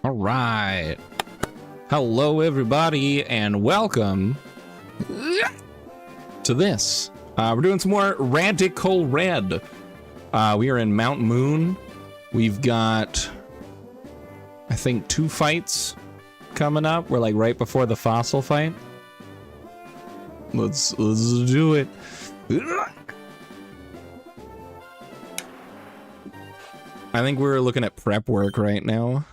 All right. Hello, everybody, and welcome to this. We're doing some more Radical Red. We are in Mount Moon. We've got, I think, 2 fights coming up. We're like right before the fossil fight. Let's do it. I think we're looking at prep work right now.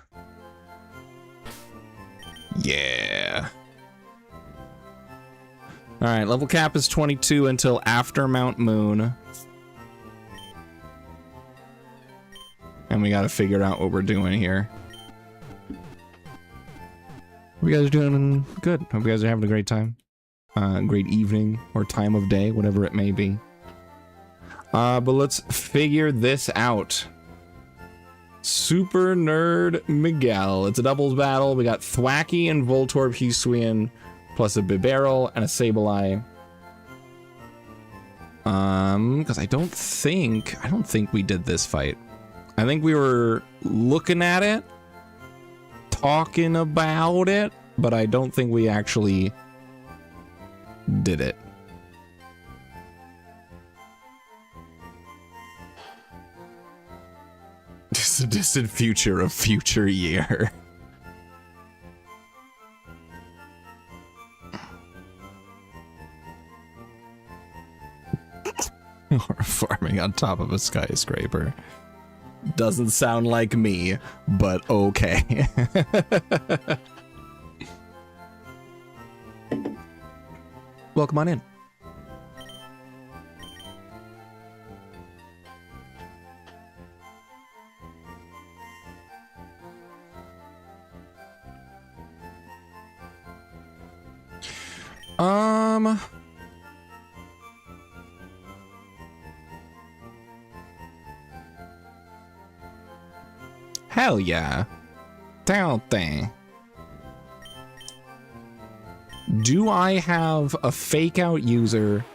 Yeah. All right, level cap is 22 until after Mount Moon. And we got to figure out what we're doing here. You guys are doing good. Hope you guys are having a great time. Great evening or time of day, whatever it may be. But let's figure this out. Super Nerd Miguel. It's a doubles battle. We got Thwacky and Voltorb Hisuian, plus a Bibarel and a Sableye. Because I don't think we did this fight. I think we were looking at it, talking about it, but I don't think we actually did it. Just a distant future of future year. Or farming on top of a skyscraper. Doesn't sound like me, but okay. Welcome on in. Hell yeah. Don't they? Do I have a fake out user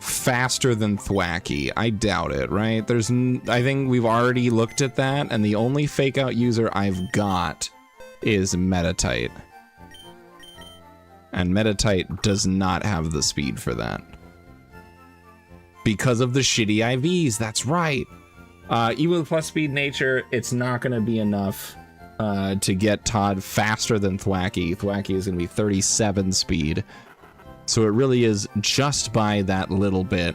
faster than Thwacky? I doubt it, right? I think we've already looked at that, and the only fake out user I've got is Metatite. And Metatite does not have the speed for that. Because of the shitty IVs, that's right. Even with plus speed nature, it's not going to be enough to get Todd faster than Thwacky. Thwacky is going to be 37 speed. So it really is just by that little bit.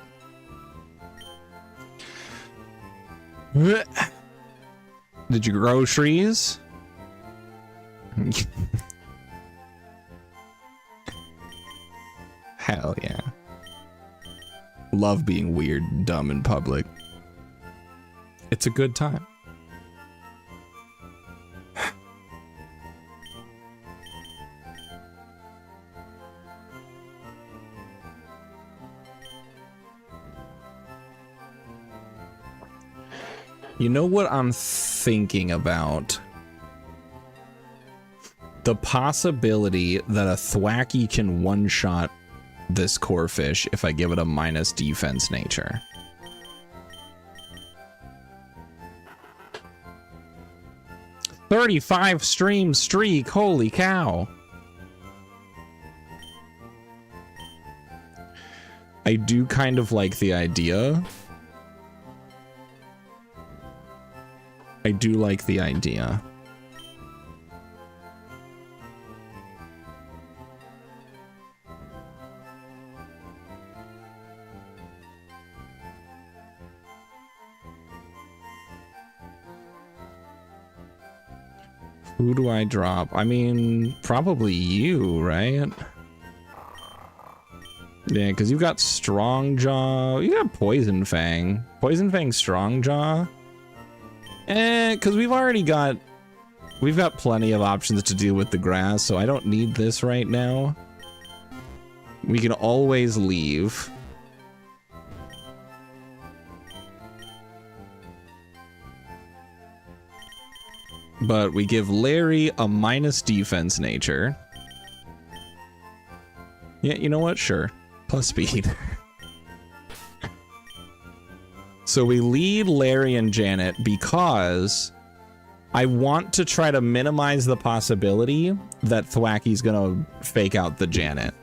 Did you grow trees? Hell yeah. Love being weird and dumb in public. It's a good time. You know what I'm thinking about? The possibility that a Thwacky can one-shot this core fish if I give it a minus defense nature. "35 stream streak, holy cow." I do kind of like the idea. I do like the idea. Who do I drop? I mean, probably you, right? Yeah, because you've got Strong Jaw. You got Poison Fang. Poison Fang, Strong Jaw. Because we've got plenty of options to deal with the grass, so I don't need this right now. We can always leave. But we give Larry a minus defense nature. Yeah, you know what? Sure. Plus speed. So we lead Larry and Janet because I want to try to minimize the possibility that Thwacky's gonna fake out the Janet,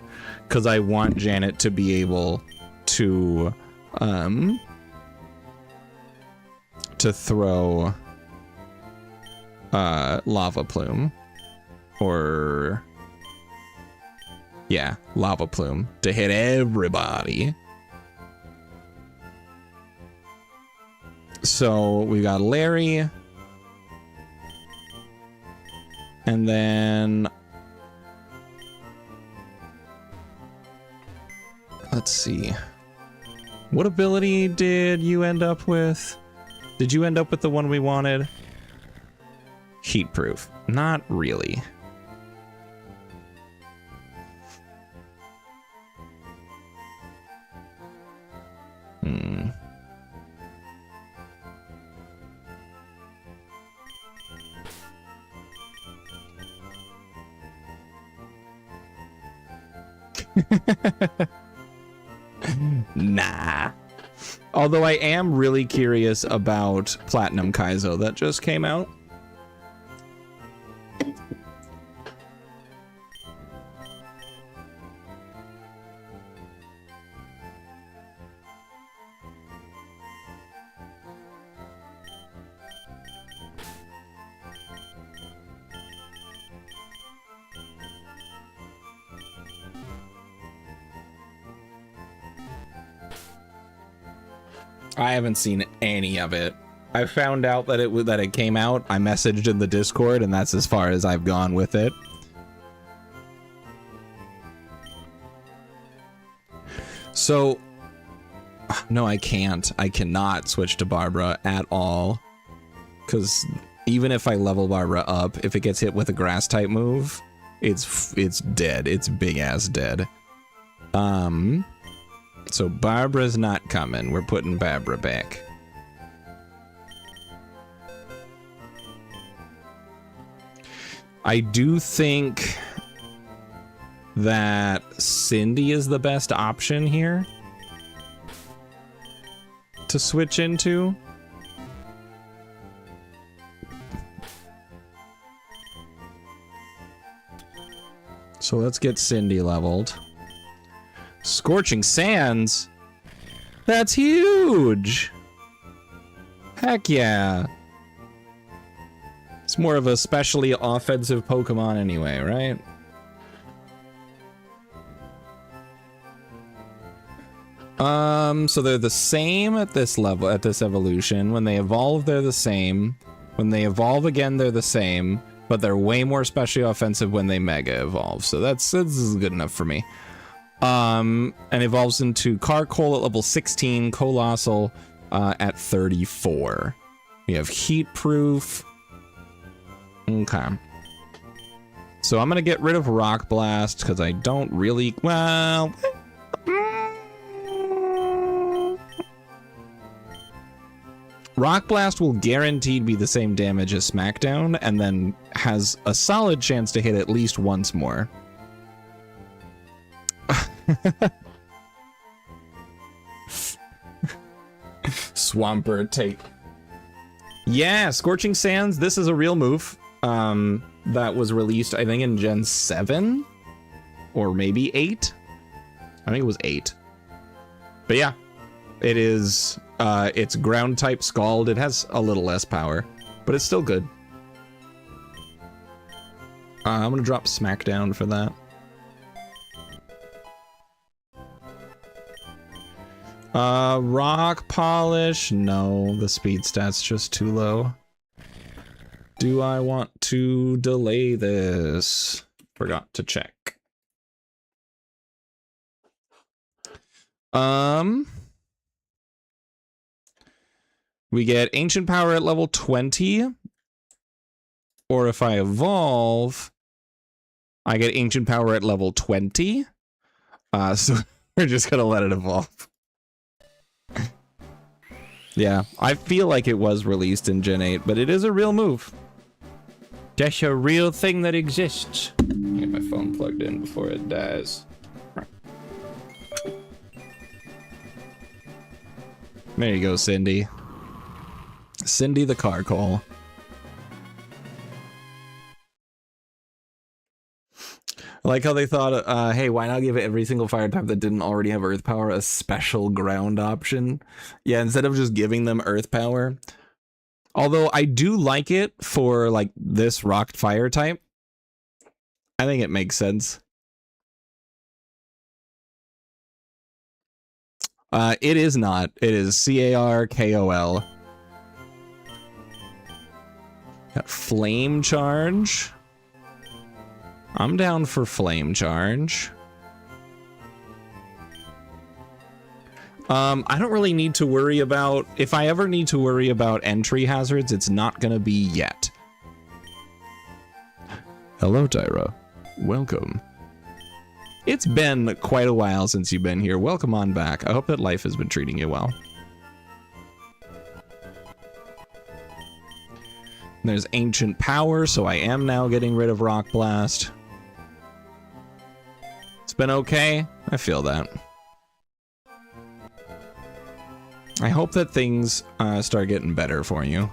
because I want Janet to be able to throw Lava Plume, or yeah, Lava Plume to hit everybody. So we got Larry. And then let's see. What ability did you end up with? Did you end up with the one we wanted? Heat proof. Not really. Nah. Although I am really curious about Platinum Kaizo that just came out. I haven't seen any of it. I found out that it came out. I messaged in the Discord, and that's as far as I've gone with it. So, no, I can't. I cannot switch to Barbara at all, because even if I level Barbara up, if it gets hit with a grass type move, it's dead. It's big ass dead. So Barbara's not coming. We're putting Barbara back. I do think that Cindy is the best option here to switch into. So let's get Cindy leveled. Scorching Sands? That's huge! Heck yeah. It's more of a specially offensive Pokemon anyway, right? So they're the same at this level, at this evolution. When they evolve, they're the same. When they evolve again, they're the same. But they're way more specially offensive when they Mega Evolve. So this is good enough for me. And evolves into Carkol at level 16, Colossal at 34. We have Heat Proof. Okay. So I'm gonna get rid of Rock Blast because I don't really, well, Rock Blast will guaranteed be the same damage as Smackdown, and then has a solid chance to hit at least once more. Swampert take. Yeah, Scorching Sands, this is a real move. That was released, I think, in Gen 7? Or maybe 8? I think it was 8. But yeah, it is, it's ground type Scald. It has a little less power, but it's still good. I'm gonna drop Smackdown for that. Rock Polish, no, the speed stat's just too low. Do I want to delay this? Forgot to check. We get Ancient Power at level 20. Or if I evolve, I get Ancient Power at level 20. So we're just gonna let it evolve. Yeah, I feel like it was released in Gen 8, but it is a real move. That's a real thing that exists. Get my phone plugged in before it dies. There you go, Cindy. Cindy the Carkol. I like how they thought, hey, why not give every single fire type that didn't already have earth power a special ground option? Yeah, instead of just giving them earth power. Although I do like it for like this rock fire type. I think it makes sense. It is not. It is CARKOL. Got flame charge. I'm down for flame charge. I don't really need to worry about, if I ever need to worry about entry hazards, it's not gonna be yet. Hello, Tyra. Welcome. It's been quite a while since you've been here. Welcome on back. I hope that life has been treating you well. There's ancient power, so I am now getting rid of Rock Blast. It's been okay. I feel that. I hope that things start getting better for you.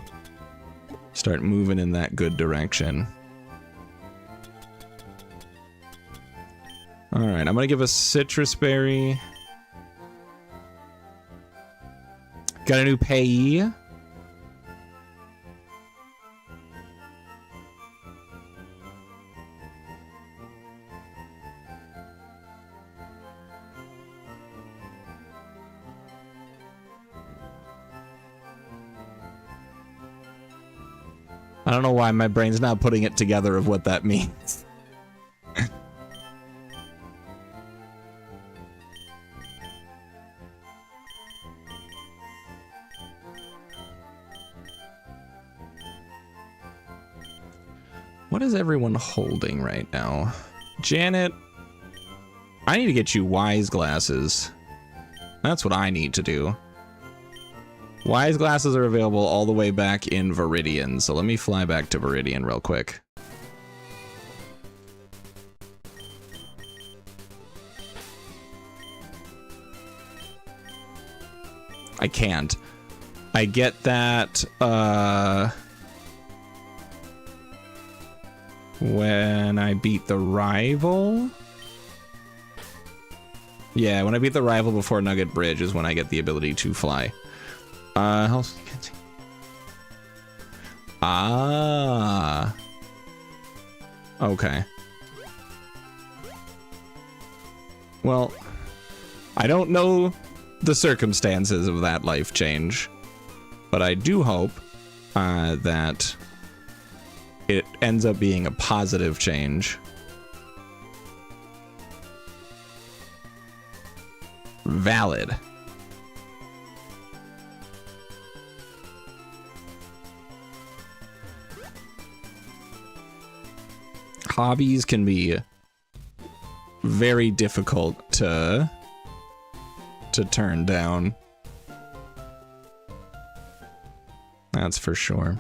Start moving in that good direction. Alright, I'm gonna give a citrus berry. Got a new payee. I don't know why my brain's not putting it together of what that means. What is everyone holding right now? Janet, I need to get you wise glasses. That's what I need to do. Wise glasses are available all the way back in Viridian, so let me fly back to Viridian real quick. I can't. I get that, when I beat the rival? Yeah, when I beat the rival before Nugget Bridge is when I get the ability to fly. Ah. Okay. Well, I don't know the circumstances of that life change, but I do hope that it ends up being a positive change. Valid. Hobbies can be very difficult to turn down. That's for sure.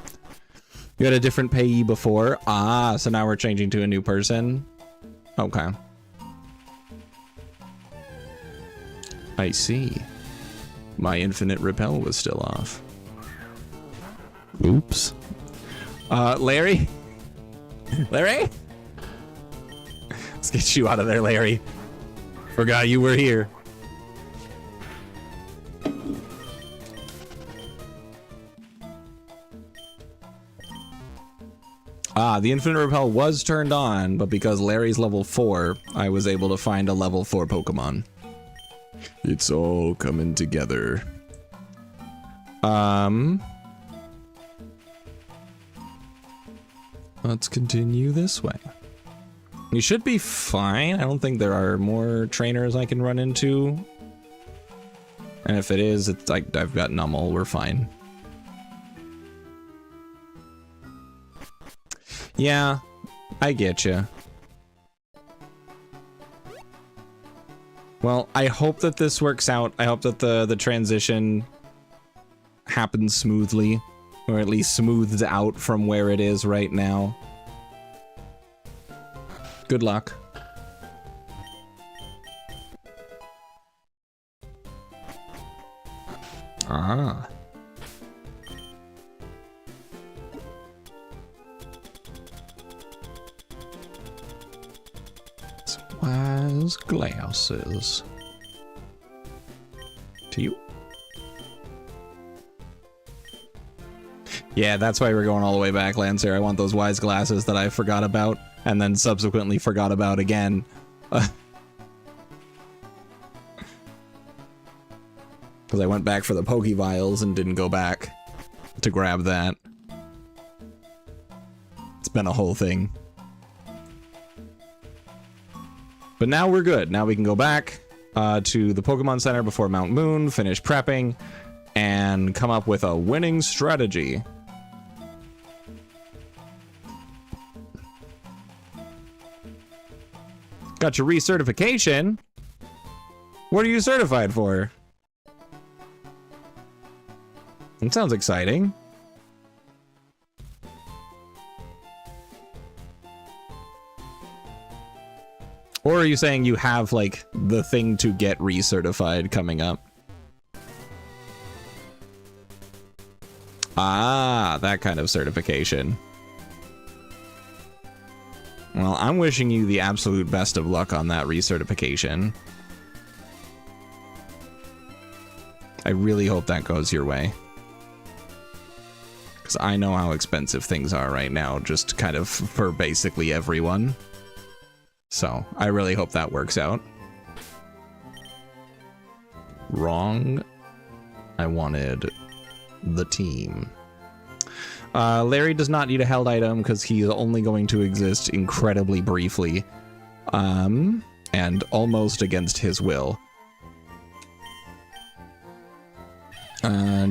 You had a different payee before? Ah, so now we're changing to a new person? Okay. I see. My infinite repel was still off. Oops. Larry? Larry? Let's get you out of there, Larry. Forgot you were here. Ah, the infinite repel was turned on, but because Larry's level 4, I was able to find a level 4 Pokemon. It's all coming together. Let's continue this way. You should be fine. I don't think there are more trainers I can run into. And if it is, it's like I've got Nummel, we're fine. Yeah, I get you. Well, I hope that this works out. I hope that the transition happens smoothly, or at least smooths out from where it is right now. Good luck. Ah. Wise glasses. To you. Yeah, that's why we're going all the way back, Lancer. I want those wise glasses that I forgot about and then subsequently forgot about again. Because I went back for the Pokevials and didn't go back to grab that. It's been a whole thing. But now we're good. Now we can go back to the Pokemon Center before Mount Moon, finish prepping, and come up with a winning strategy. Got your recertification? What are you certified for? It sounds exciting. Or are you saying you have, like, the thing to get recertified coming up? Ah, that kind of certification. Well, I'm wishing you the absolute best of luck on that recertification. I really hope that goes your way. Because I know how expensive things are right now, just kind of for basically everyone. So, I really hope that works out. Wrong. I wanted the team. Larry does not need a held item because he's only going to exist incredibly briefly. And almost against his will.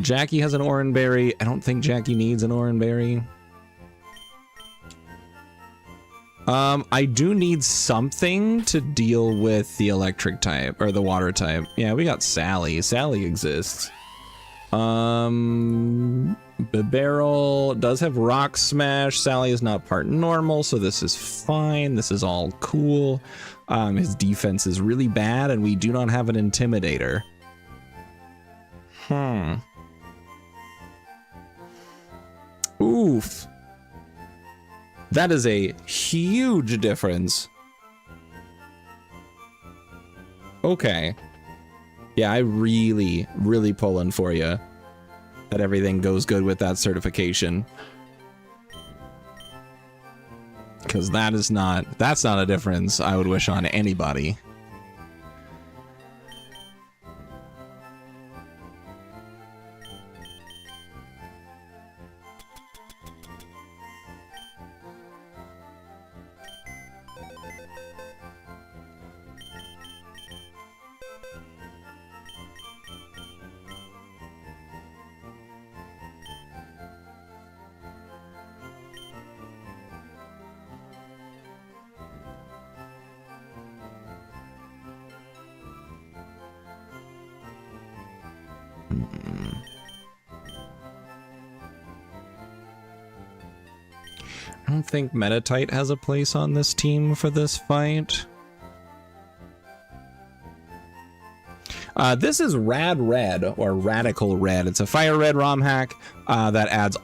Jackie has an Oranberry. I don't think Jackie needs an Oranberry. I do need something to deal with the electric type, or the water type. Yeah, we got Sally. Sally exists. Bibarel does have Rock Smash. Sally is not part normal, so this is fine. This is all cool. His defense is really bad, and we do not have an Intimidator. Oof. That is a huge difference. Okay. Yeah, I really pulling for you that everything goes good with that certification. Because that's not a difference I would wish on anybody. I don't think Metatite has a place on this team for this fight. This is Rad Red, or Radical Red. It's a Fire Red ROM hack that adds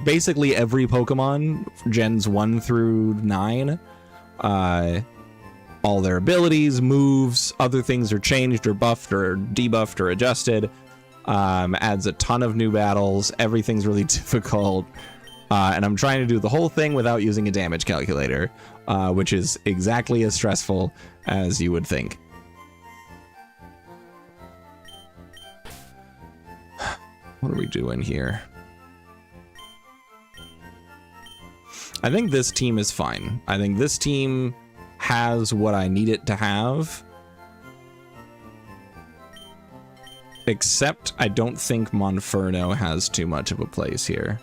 basically every Pokemon, gens 1 through 9. All their abilities, moves, other things are changed or buffed or debuffed or adjusted. Adds a ton of new battles. Everything's really difficult. And I'm trying to do the whole thing without using a damage calculator, which is exactly as stressful as you would think. What are we doing here? I think this team is fine. I think this team has what I need it to have. Except I don't think Monferno has too much of a place here.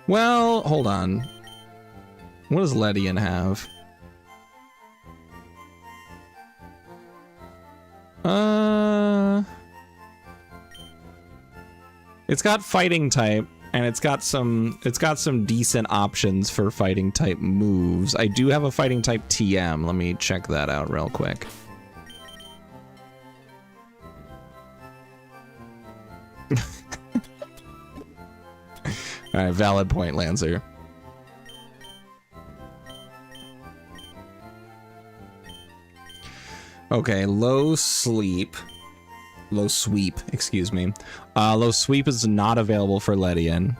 Well, hold on. What does Ledian have? It's got fighting type, and it's got some decent options for fighting type moves. I do have a fighting type TM. Let me check that out real quick. All right, valid point, Lancer. Okay, low sweep, excuse me. Low sweep is not available for Ledian.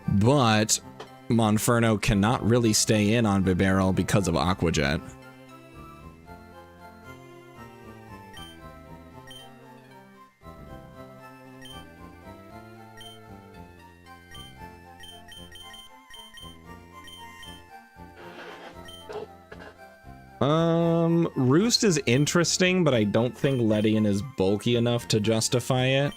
But Monferno cannot really stay in on Bibarel because of Aqua Jet. Roost is interesting, but I don't think Ledian is bulky enough to justify it.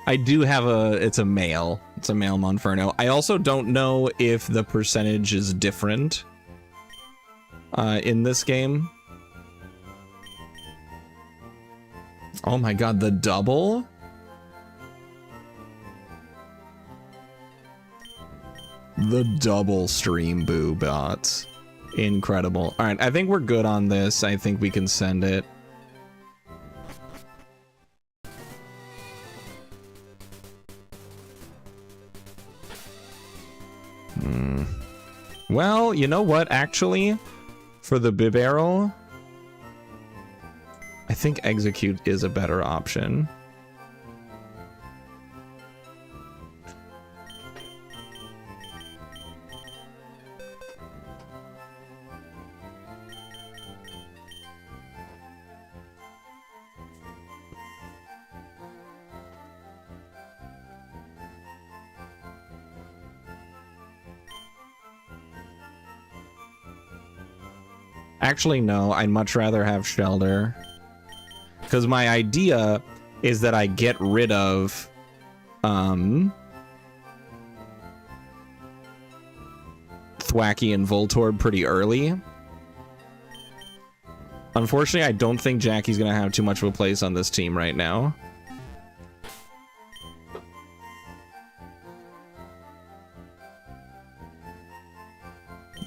I do have it's a male Monferno. I also don't know if the percentage is different in this game. Oh my god, the double? The double stream boo bots. Incredible. All right, I think we're good on this. I think we can send it. Well, you know what, actually, for the Bibarel, I think Execute is a better option. Actually, no, I'd much rather have Shelter. Because my idea is that I get rid of Thwacky and Voltorb pretty early. Unfortunately, I don't think Jackie's gonna have too much of a place on this team right now.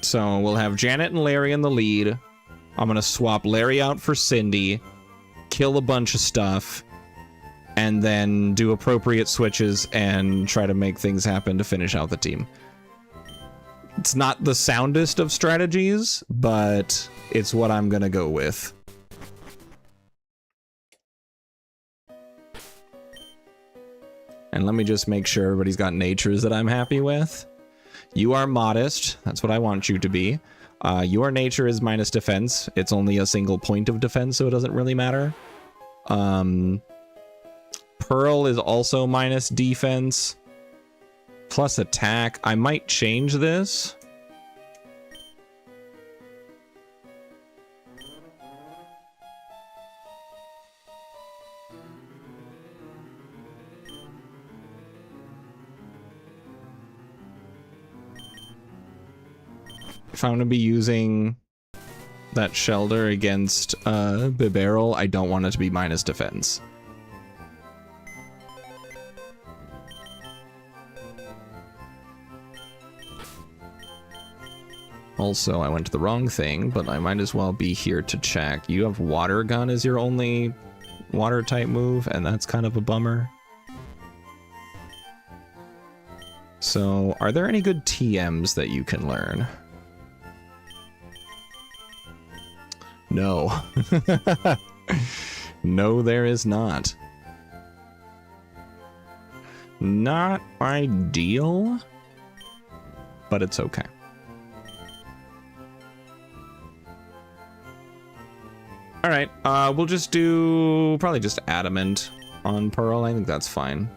So we'll have Janet and Larry in the lead. I'm gonna swap Larry out for Cindy, kill a bunch of stuff, and then do appropriate switches and try to make things happen to finish out the team. It's not the soundest of strategies, but it's what I'm gonna go with. And let me just make sure everybody's got natures that I'm happy with. You are modest. That's what I want you to be. Your nature is minus defense. It's only a single point of defense, so it doesn't really matter. Pearl is also minus defense. Plus attack. I might change this. If I'm going to be using that Shelter against Bibarel, I don't want it to be minus defense. Also, I went to the wrong thing, but I might as well be here to check. You have Water Gun as your only water type move, and that's kind of a bummer. So, are there any good TMs that you can learn? No. No, there is not. Not ideal, but it's okay. All right, we'll just do probably just Adamant on Pearl. I think that's fine.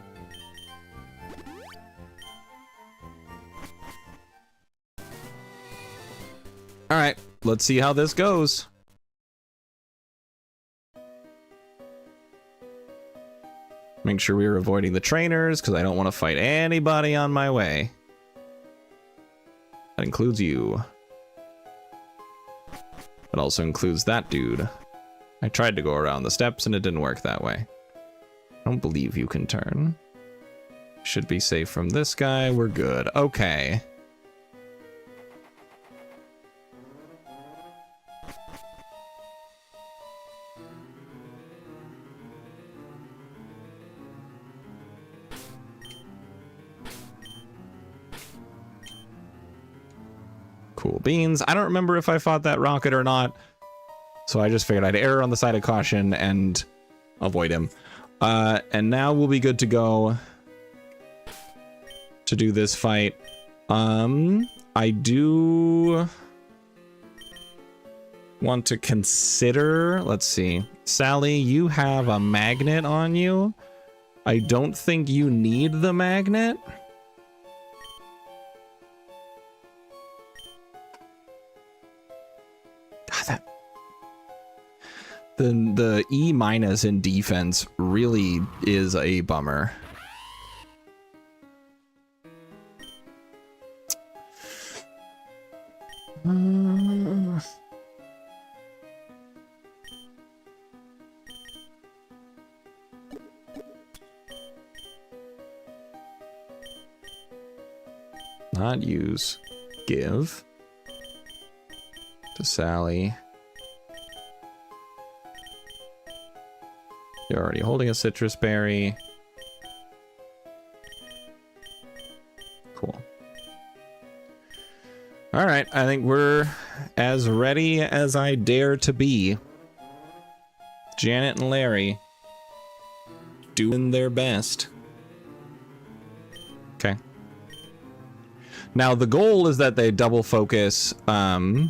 All right, let's see how this goes. Make sure we are avoiding the trainers, because I don't want to fight anybody on my way. That includes you. It also includes that dude. I tried to go around the steps and it didn't work that way. I don't believe you can turn. Should be safe from this guy. We're good. Okay. Cool beans. I don't remember if I fought that rocket or not, so I just figured I'd err on the side of caution and avoid him. And now we'll be good to go to do this fight. I do want to consider, let's see, Sally, you have a magnet on you. I don't think you need the magnet. The E- in defense really is a bummer. Not use. Give to Sally. You're already holding a citrus berry. Cool. All right, I think we're as ready as I dare to be. Janet and Larry doing their best. Okay. Now the goal is that they double focus. Oh,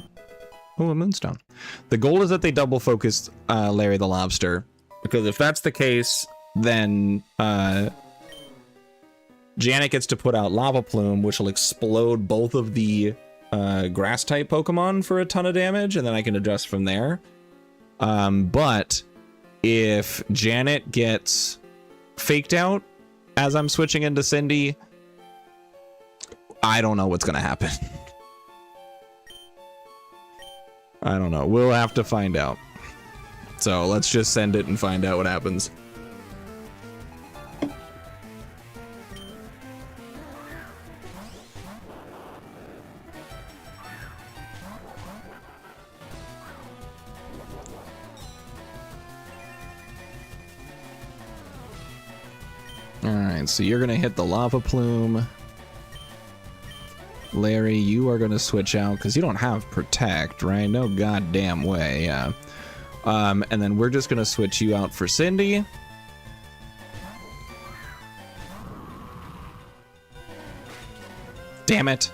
a moonstone. The goal is that they double focus Larry the Lobster. Because if that's the case, then Janet gets to put out Lava Plume, which will explode both of the grass-type Pokemon for a ton of damage, and then I can adjust from there. But if Janet gets faked out as I'm switching into Cindy, I don't know what's going to happen. I don't know. We'll have to find out. So let's just send it and find out what happens. All right, so you're gonna hit the Lava Plume. Larry, you are gonna switch out because you don't have Protect, right? No goddamn way, yeah. And then we're just gonna switch you out for Cindy. Damn it.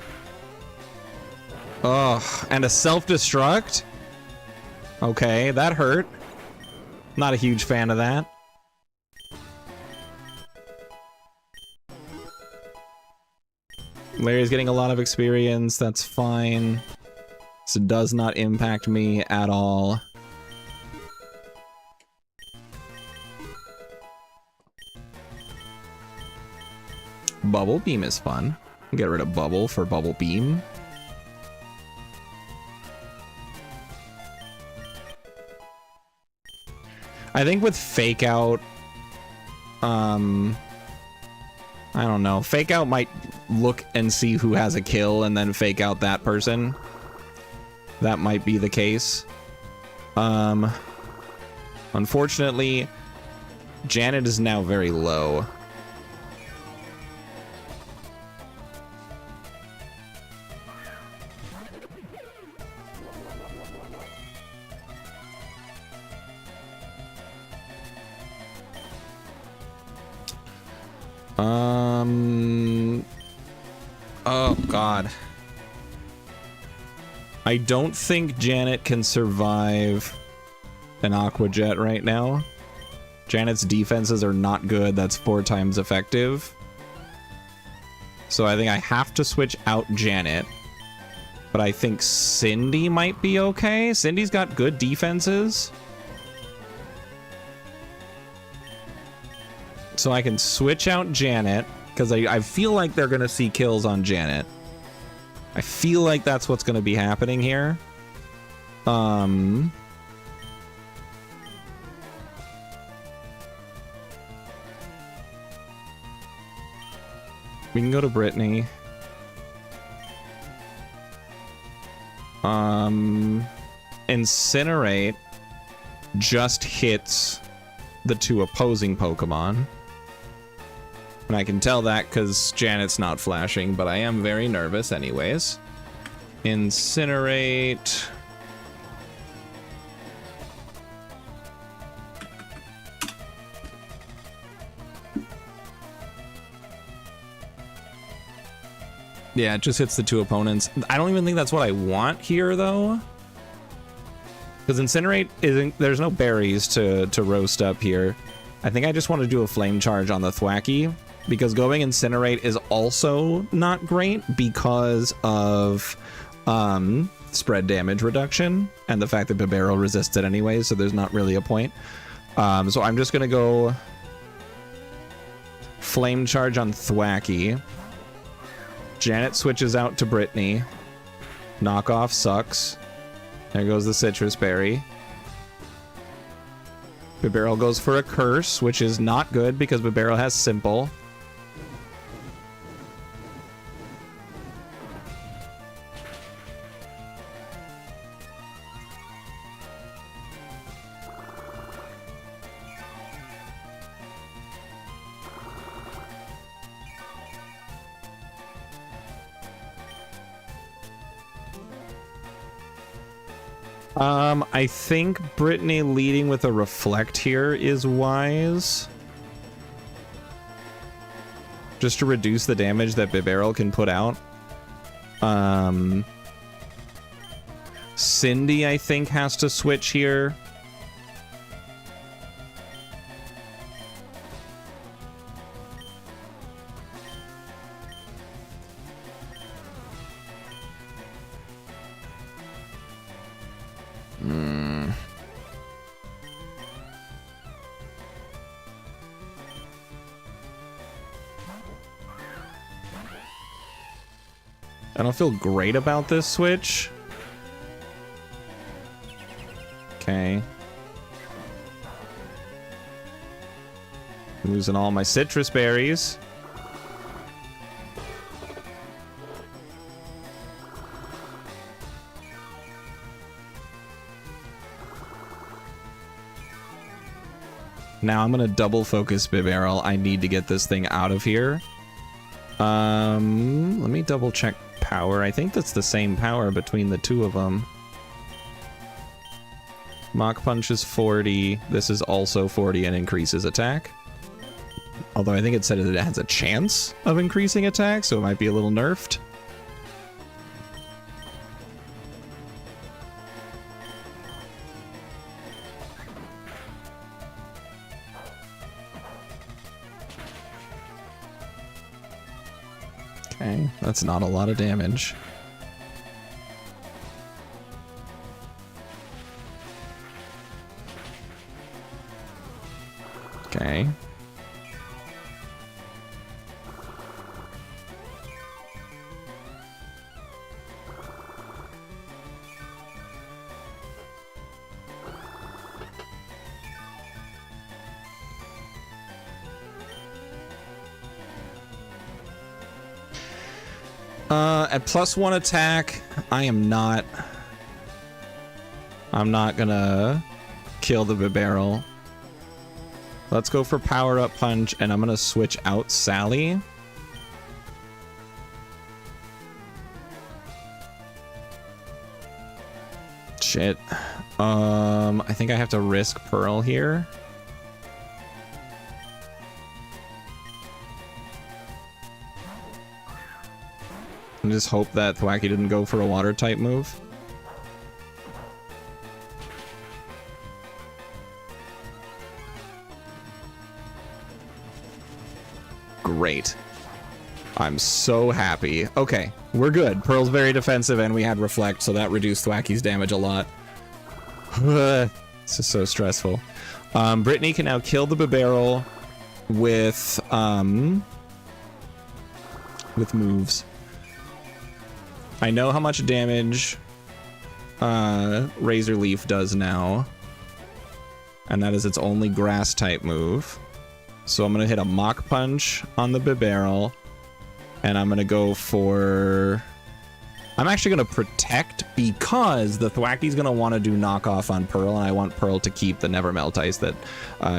Oh, and a self-destruct? Okay, that hurt. Not a huge fan of that. Larry's getting a lot of experience, that's fine. This does not impact me at all. Bubble Beam is fun. Get rid of Bubble for Bubble Beam. I think with Fake Out, I don't know. Fake Out might look and see who has a kill and then fake out that person. That might be the case. Unfortunately, Janet is now very low. Oh God. I don't think Janet can survive an Aqua Jet right now. Janet's defenses are not good. That's 4 times effective. So I think I have to switch out Janet. But I think Cindy might be okay. Cindy's got good defenses. So I can switch out Janet, because I feel like they're going to see kills on Janet. I feel like that's what's going to be happening here. We can go to Brittany. Incinerate just hits the two opposing Pokemon. And I can tell that because Janet's not flashing, but I am very nervous anyways. Incinerate. Yeah, it just hits the two opponents. I don't even think that's what I want here, though. Because Incinerate isn't... There's no berries to roast up here. I think I just want to do a Flame Charge on the Thwackey. Because going Incinerate is also not great because of spread damage reduction. And the fact that Bibarel resists it anyway, so there's not really a point. So I'm just going to go... Flame Charge on Thwackey. Janet switches out to Brittany. Knockoff sucks. There goes the Citrus Berry. Bibarel goes for a Curse, which is not good because Bibarel has Simple. I think Brittany leading with a Reflect here is wise. Just to reduce the damage that Bibarel can put out. Cindy, I think, has to switch here. I don't feel great about this switch. Okay. I'm losing all my citrus berries. Now I'm gonna double focus Bibarel. I need to get this thing out of here. Let me double check power. I think that's the same power between the two of them. Mach Punch is 40. This is also 40 and increases attack. Although I think it said that it has a chance of increasing attack, so it might be a little nerfed. Okay, that's not a lot of damage. Okay. At +1 attack, I'm not gonna kill the Bibarel. Let's go for Power Up Punch, and I'm gonna switch out Sally. Shit. I think I have to risk Pearl here. And just hope that Thwackey didn't go for a water type move. Great. I'm so happy. Okay, we're good. Pearl's very defensive and we had Reflect, so that reduced Thwackey's damage a lot. This is so stressful. Brittany can now kill the Bibarel with moves. I know how much damage Razor Leaf does now. And that is its only grass type move. So I'm going to hit a Mach Punch on the Bibarel. And I'm going to go for... I'm actually going to Protect because the Thwacky's going to want to do knockoff on Pearl, and I want Pearl to keep the Never Melt Ice that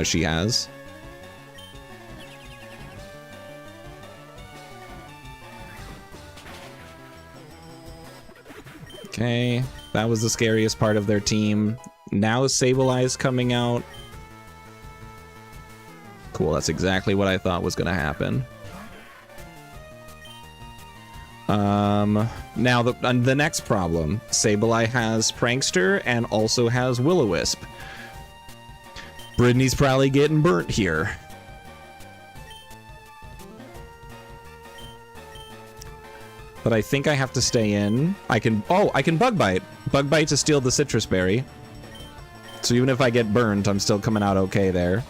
she has. Okay, that was the scariest part of their team. Now Sableye coming out. Cool, that's exactly what I thought was going to happen. Now the next problem. Sableye has Prankster and also has Will-O-Wisp. Brittany's probably getting burnt here. But I think I have to stay in. I can Bug Bite. Bug Bite to steal the Citrus Berry. So even if I get burnt, I'm still coming out okay there.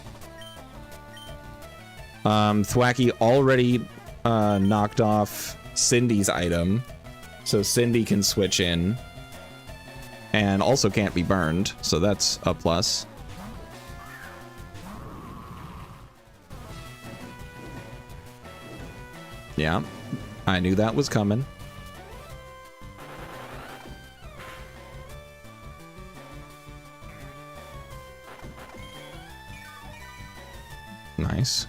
Thwacky already knocked off Cindy's item, so Cindy can switch in and also can't be burned, so that's a plus. Yeah, I knew that was coming. Nice.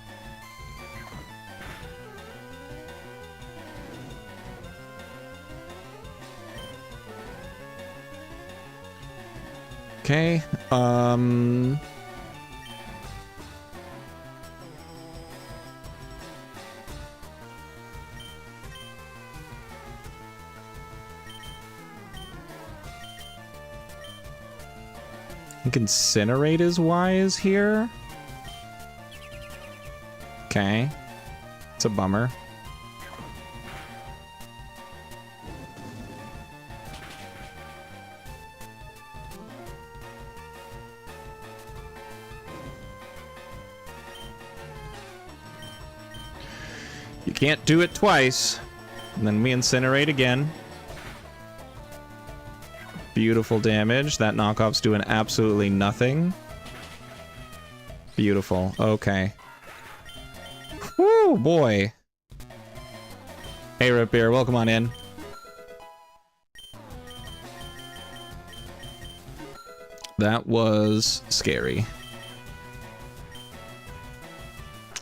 Okay, I think Incinerate is wise here. Okay, it's a bummer. You can't do it twice. And then we Incinerate again. Beautiful damage. That knockoff's doing absolutely nothing. Beautiful. Okay. Whoo, boy. Hey, Rip Beer, welcome on in. That was scary.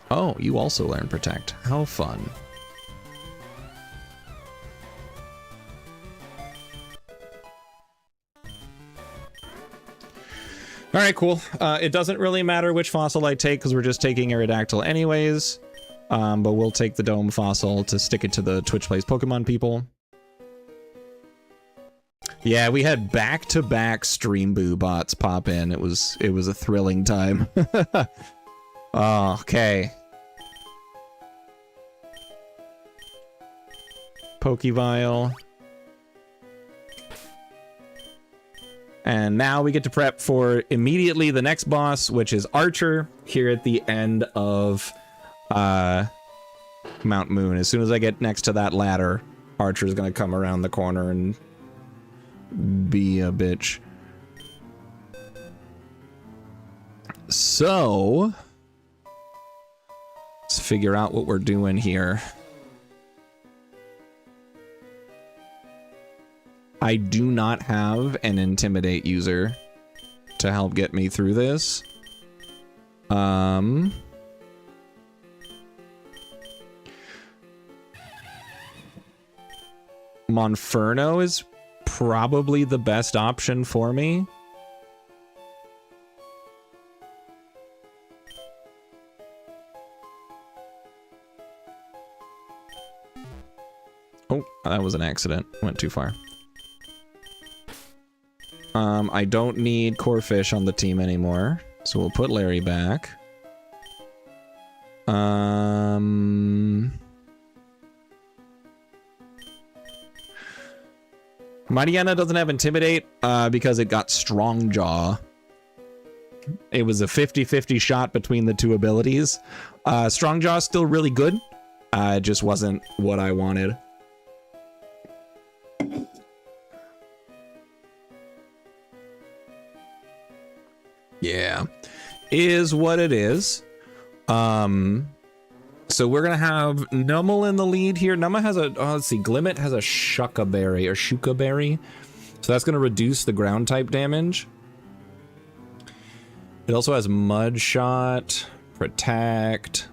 Oh, you also learn Protect. How fun. All right, cool. It doesn't really matter which fossil I take because we're just taking Aerodactyl anyways. But we'll take the Dome fossil to stick it to the Twitch Plays Pokemon people. Yeah, we had back-to-back Stream Boo bots pop in. It was a thrilling time. Oh, okay. Pokevile. And now we get to prep for immediately the next boss, which is Archer, here at the end of Mount Moon. As soon as I get next to that ladder, Archer's gonna come around the corner and be a bitch. So let's figure out what we're doing here. I do not have an Intimidate user to help get me through this. Monferno is probably the best option for me. Oh, that was an accident. Went too far. I don't need Corphish on the team anymore, so we'll put Larry back. Mariana doesn't have Intimidate because it got Strong Jaw. It was a 50-50 shot between the two abilities. Strong Jaw is still really good. It just wasn't what I wanted. Yeah, is what it is. So we're gonna have Nummel in the lead here. Numma has a, let's see, Glimmet has a Shucka Berry or Shuka Berry. So that's gonna reduce the ground type damage. It also has Mud Shot, Protect.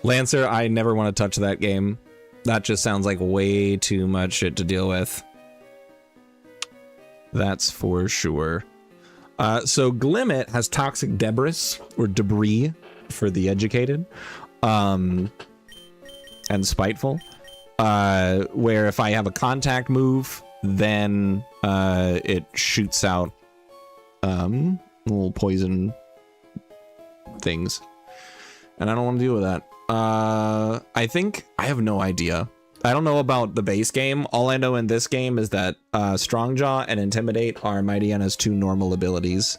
Lancer, I never want to touch that game. That just sounds like way too much shit to deal with. That's for sure. So Glimmet has Toxic Debris, or Debris for the educated, and Spiteful, where if I have a contact move, then it shoots out little poison things, and I don't want to deal with that. I think I have no idea. I don't know about the base game. All I know in this game is that Strongjaw and Intimidate are Mightyana's 2 normal abilities.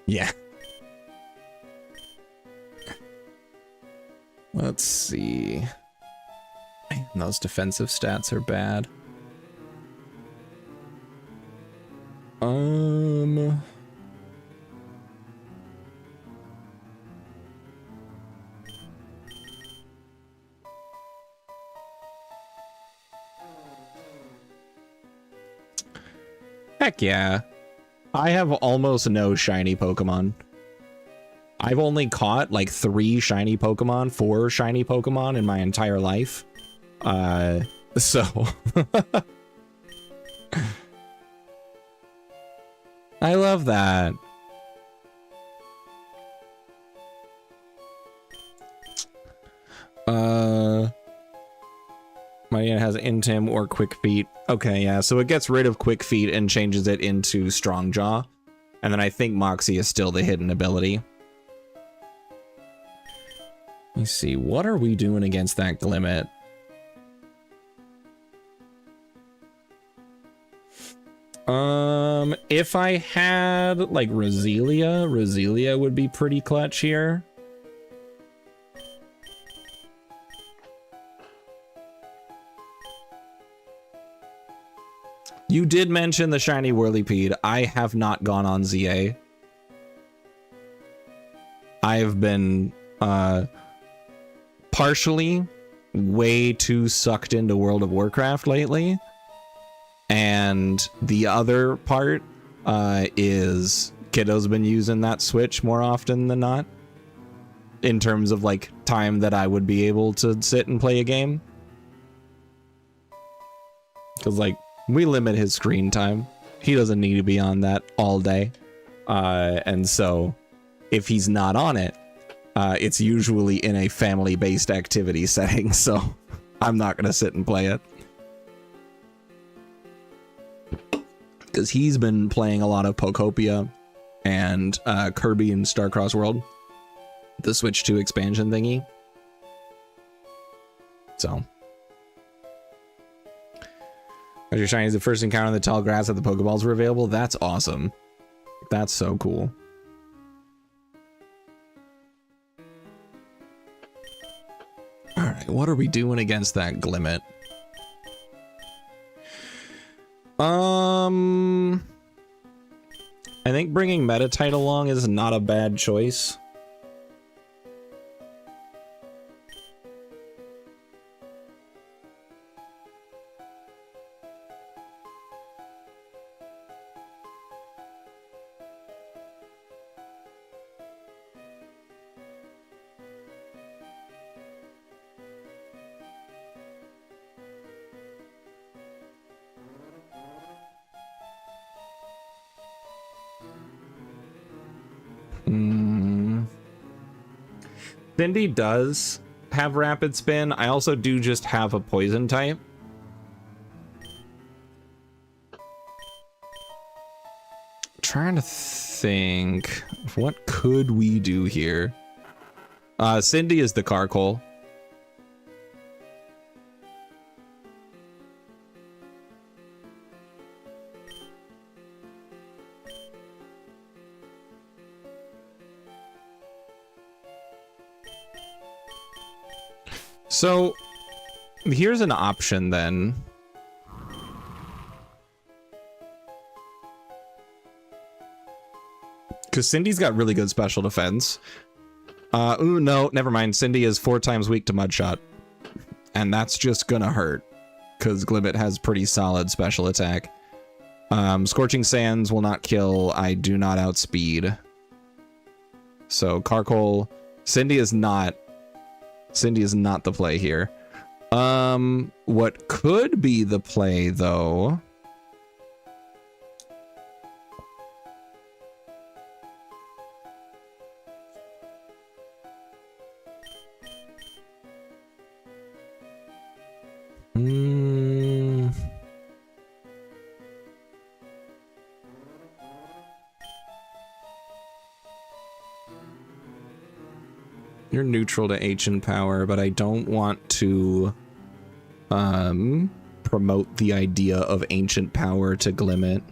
Yeah. Let's see. Man, those defensive stats are bad. Heck yeah. I have almost no shiny Pokemon. I've only caught like 3 shiny Pokemon, 4 shiny Pokemon in my entire life. So I love that. Mightyana has Intim or Quick Feet. Okay, yeah, so it gets rid of Quick Feet and changes it into Strongjaw. And then I think Moxie is still the hidden ability. Let me see, what are we doing against that Glimmet? If I had like Roselia would be pretty clutch here. You did mention the shiny Whirlipede. I have not gone on ZA. I've been partially way too sucked into World of Warcraft lately. And the other part is Kiddo's been using that Switch more often than not. In terms of like time that I would be able to sit and play a game. Because like, we limit his screen time. He doesn't need to be on that all day. And so if he's not on it, it's usually in a family-based activity setting. So I'm not going to sit and play it. Because he's been playing a lot of Pokopia and Kirby and Starcross World. The Switch 2 expansion thingy. So... Your shiny is the first encounter in the tall grass that the Pokeballs were available. That's awesome. That's so cool. Alright, what are we doing against that Glimmet? I think bringing Metatite along is not a bad choice. Cindy does have Rapid Spin. I also do just have a Poison type. trying to think, what could we do here? Cindy is the Carcoal. So here's an option then. Because Cindy's got really good special defense. Ooh, no, never mind. Cindy is 4 times weak to Mudshot. And that's just gonna hurt. Because Glibbit has pretty solid special attack. Scorching Sands will not kill. I do not outspeed. So Carcoal, Cindy is not the play here. What could be the play though? You're neutral to Ancient Power, but I don't want to promote the idea of Ancient Power to Glimmet.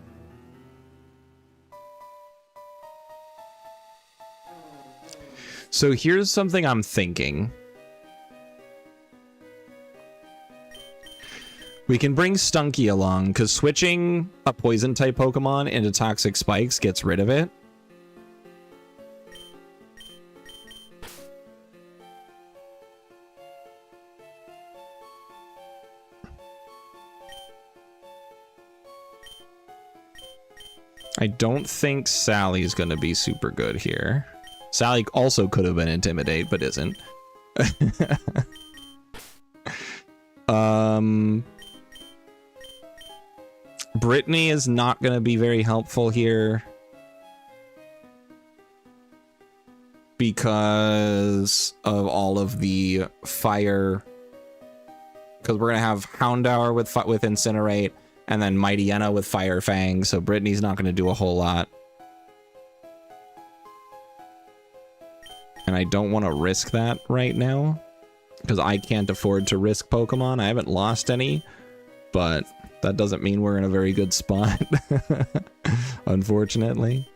So here's something I'm thinking. We can bring Stunky along, because switching a Poison-type Pokemon into Toxic Spikes gets rid of it. I don't think Sally's going to be super good here. Sally also could have been Intimidate, but isn't. Brittany is not going to be very helpful here. Because of all of the fire. Because we're going to have Houndour with Incinerate. And then Mightyena with Fire Fang, so Brittany's not going to do a whole lot. And I don't want to risk that right now, because I can't afford to risk Pokemon. I haven't lost any, but that doesn't mean we're in a very good spot, unfortunately.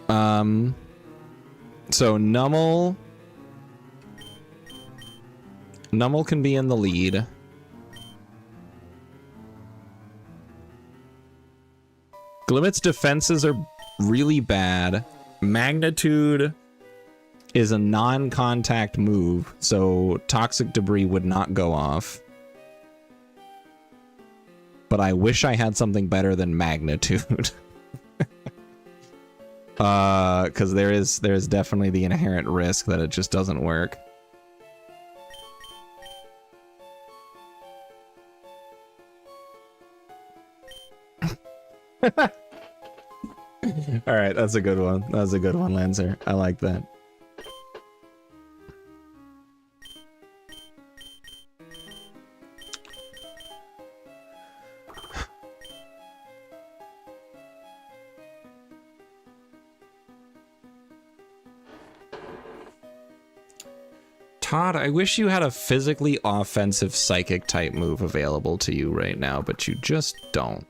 So Numel can be in the lead. Glimmet's defenses are really bad. Magnitude is a non-contact move, so Toxic Debris would not go off. But I wish I had something better than Magnitude. Because there is definitely the inherent risk that it just doesn't work. All right, that's a good one. That's a good one, Lancer. I like that. Todd, I wish you had a physically offensive psychic type move available to you right now, but you just don't.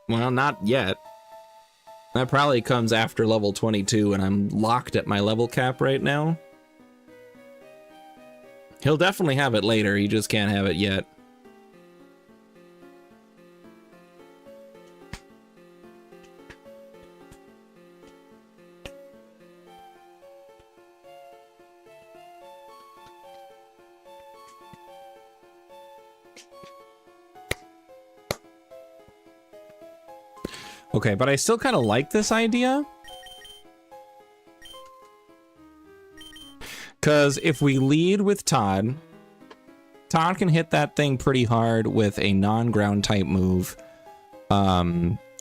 Well, not yet. That probably comes after level 22, and I'm locked at my level cap right now. He'll definitely have it later, he just can't have it yet. Okay, but I still kind of like this idea. Because if we lead with Todd, Todd can hit that thing pretty hard with a non-ground type move.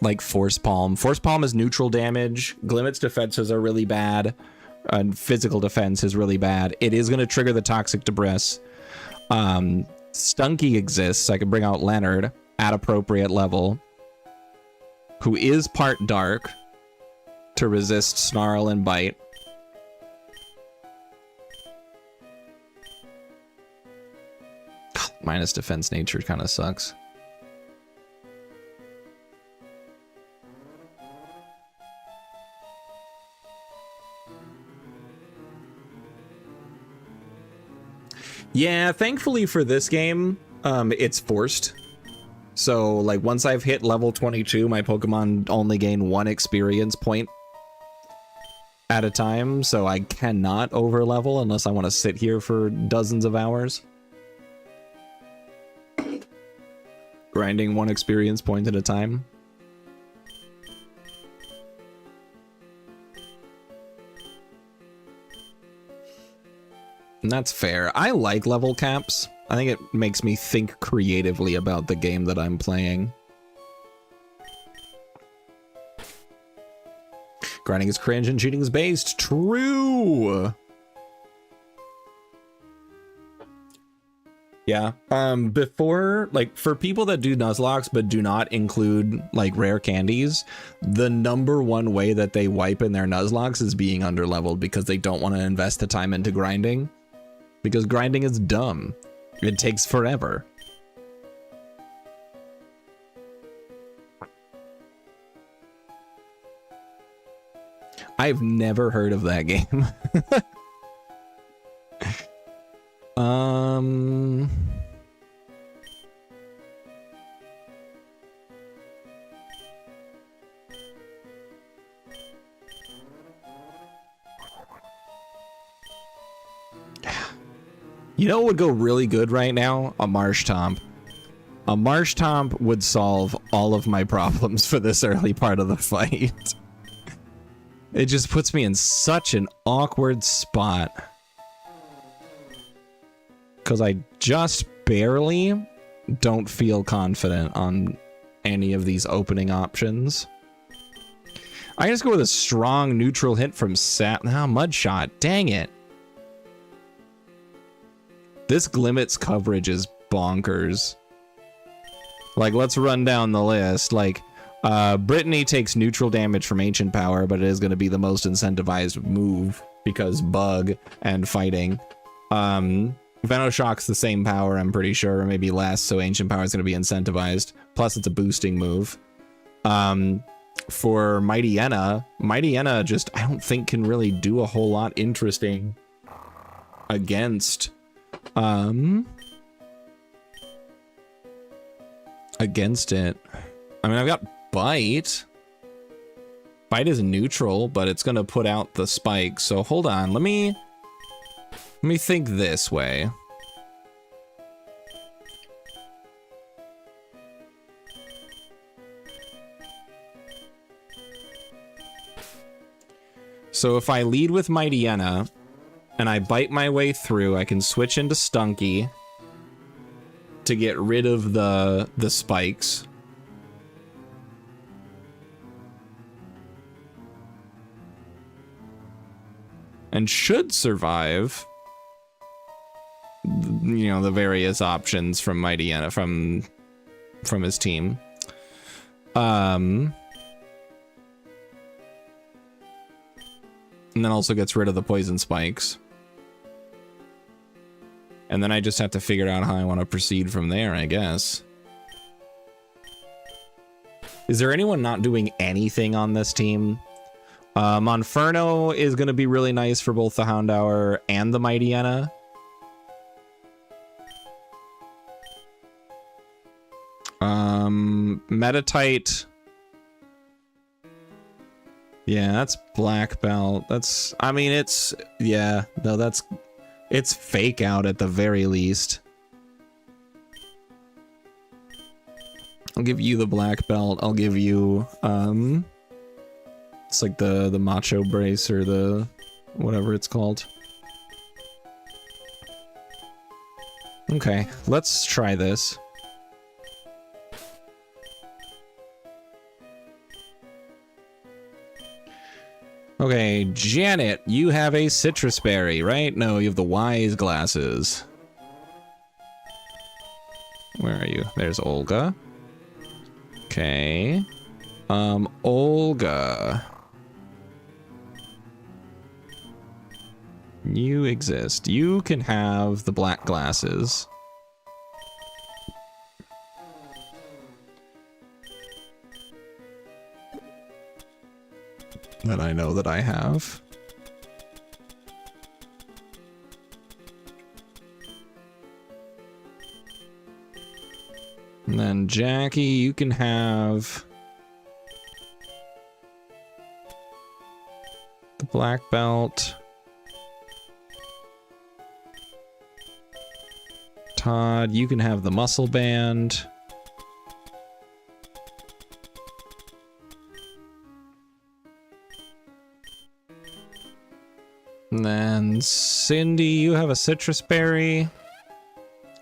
Like Force Palm. Force Palm is neutral damage. Glimmet's defenses are really bad. And physical defense is really bad. It is going to trigger the Toxic Debris. Stunky exists. I can bring out Leonard at appropriate level, who is part dark, to resist Snarl and Bite. Minus defense nature kind of sucks. Yeah, thankfully for this game, it's forced. So, like, once I've hit level 22, my Pokemon only gain 1 experience point at a time, so I cannot overlevel unless I want to sit here for dozens of hours. Grinding 1 experience point at a time. And that's fair. I like level caps. I think it makes me think creatively about the game that I'm playing. Grinding is cringe and cheating is based. True! Yeah. Before, like, for people that do Nuzlocks but do not include, like, rare candies, the #1 way that they wipe in their Nuzlocks is being underleveled because they don't want to invest the time into grinding. Because grinding is dumb. It takes forever. I've never heard of that game. You know what would go really good right now? A Marsh Tomp. A Marsh Tomp would solve all of my problems for this early part of the fight. It just puts me in such an awkward spot. Because I just barely don't feel confident on any of these opening options. I just go with a strong neutral hit from Mud Shot. Dang it. This Glimmet's coverage is bonkers. Like, let's run down the list. Like, Brittany takes neutral damage from Ancient Power, but it is going to be the most incentivized move because bug and fighting. Venoshock's the same power, I'm pretty sure, or maybe less, so Ancient Power is going to be incentivized. Plus, it's a boosting move. For Mightyena just, I don't think, can really do a whole lot interesting against... against it. I mean, I've got Bite. Bite is neutral, but it's gonna put out the spike. So hold on, let me think this way. So if I lead with Mightyena and I bite my way through, I can switch into Stunky to get rid of the spikes. And should survive, you know, the various options from Mightyena from his team. And then also gets rid of the poison spikes. And then I just have to figure out how I want to proceed from there, I guess. Is there anyone not doing anything on this team? Monferno is going to be really nice for both the Houndour and the Mightyena. Metatite. Yeah, that's black belt. That's, I mean, it's, yeah, no, that's, it's fake out at the very least. I'll give you the black belt. I'll give you, it's like the macho brace or the whatever it's called. Okay, let's try this. Okay, Janet, you have a citrus berry, right? No, you have the wise glasses. Where are you? There's Olga. Okay. Olga. You exist. You can have the black glasses. That I know that I have. And then Jackie, you can have the black belt. Todd, you can have the muscle band. And then Cindy, you have a citrus berry.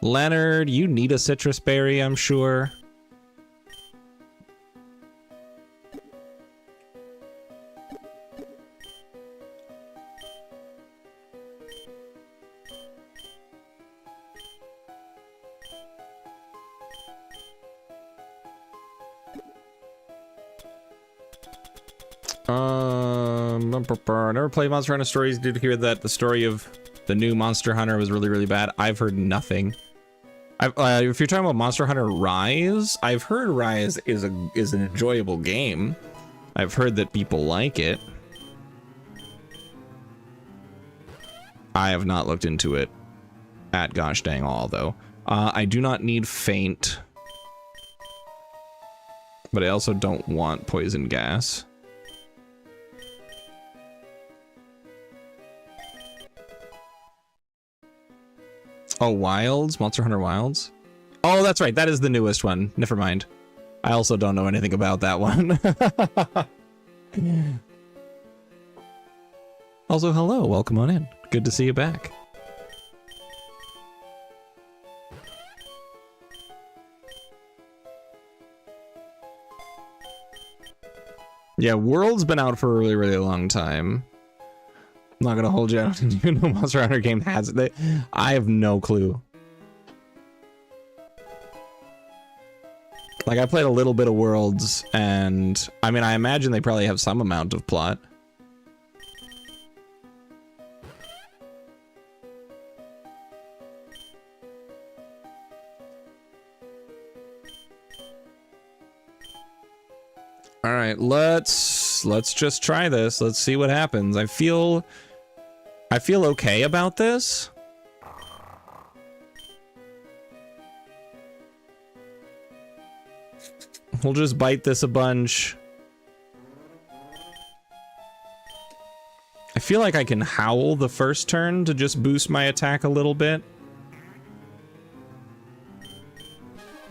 Leonard, you need a citrus berry, I'm sure. I never played Monster Hunter Stories. Did hear that the story of the new Monster Hunter was really, really bad. I've heard nothing. If you're talking about Monster Hunter Rise, I've heard Rise is an enjoyable game. I've heard that people like it. I have not looked into it at gosh dang all, though. I do not need faint, but I also don't want poison gas. Oh, Wilds? Monster Hunter Wilds? Oh, that's right. That is the newest one. Never mind. I also don't know anything about that one. Also, hello. Welcome on in. Good to see you back. Yeah, World's been out for a really, really long time. I'm not gonna hold you. I don't even know Monster Hunter game has it. I have no clue. Like, I played a little bit of Worlds, and I mean, I imagine they probably have some amount of plot. All right, let's just try this. Let's see what happens. I feel okay about this. We'll just bite this a bunch. I feel like I can howl the first turn to just boost my attack a little bit.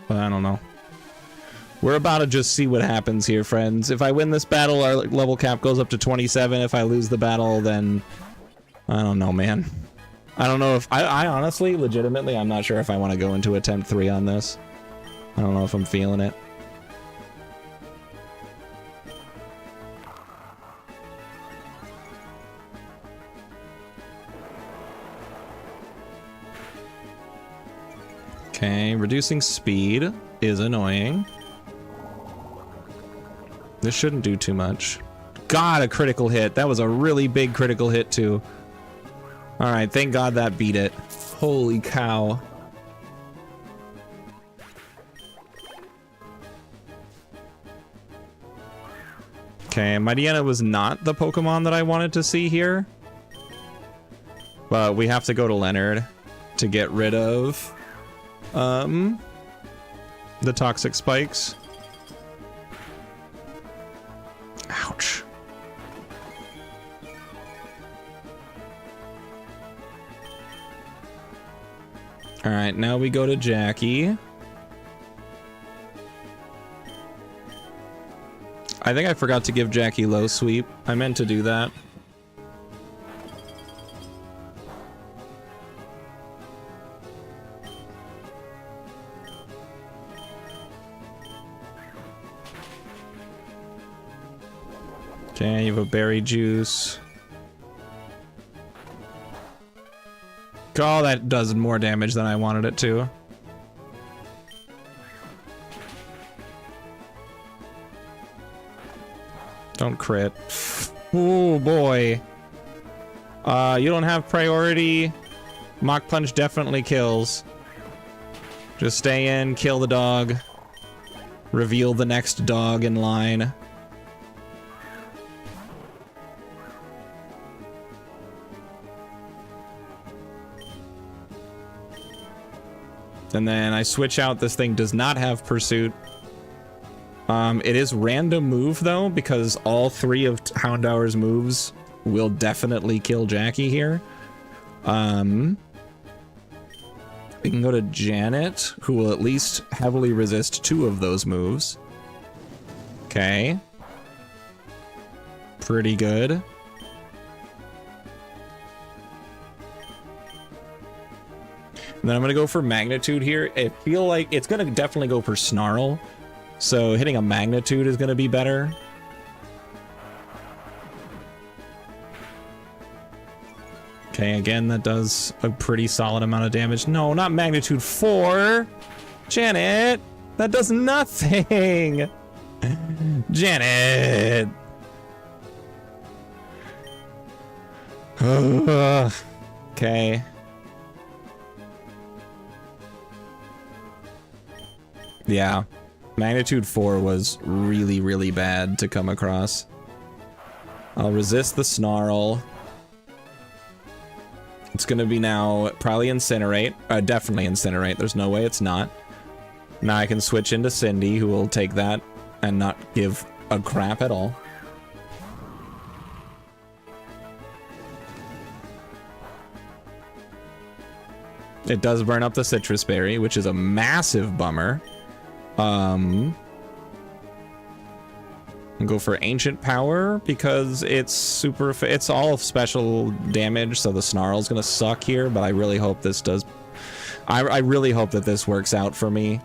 But I don't know. We're about to just see what happens here, friends. If I win this battle, our level cap goes up to 27. If I lose the battle, then I don't know, man. I don't know if I honestly, legitimately, I'm not sure if I want to go into attempt 3 on this. I don't know if I'm feeling it. Okay, reducing speed is annoying. This shouldn't do too much. God, a critical hit. That was a really big critical hit, too. Alright, thank God that beat it. Holy cow. Okay, Mightyena was not the Pokemon that I wanted to see here. But we have to go to Leonard to get rid of the toxic spikes. Ouch. All right, now we go to Jackie. I think I forgot to give Jackie low sweep. I meant to do that. Okay, you have a berry juice. Oh, that does more damage than I wanted it to. Don't crit. Oh boy. You don't have priority. Mach Punch definitely kills. Just stay in, kill the dog. Reveal the next dog in line. And then I switch out. This thing does not have pursuit. It is random move though, because all 3 of Houndour's moves will definitely kill Jackie here. We can go to Janet, who will at least heavily resist 2 of those moves. Okay. Pretty good. And then I'm gonna go for Magnitude here. I feel like it's gonna definitely go for Snarl. So hitting a Magnitude is gonna be better. Okay, again, that does a pretty solid amount of damage. No, not Magnitude 4! Janet! That does nothing! Janet! Okay. Yeah. Magnitude 4 was really, really bad to come across. I'll resist the Snarl. It's gonna be now probably Incinerate. Definitely Incinerate. There's no way it's not. Now I can switch into Cindy, who will take that and not give a crap at all. It does burn up the Citrus Berry, which is a massive bummer. I'll go for Ancient Power because it's super. It's all special damage, so the Snarl's gonna suck here. But I really hope this does. I really hope that this works out for me.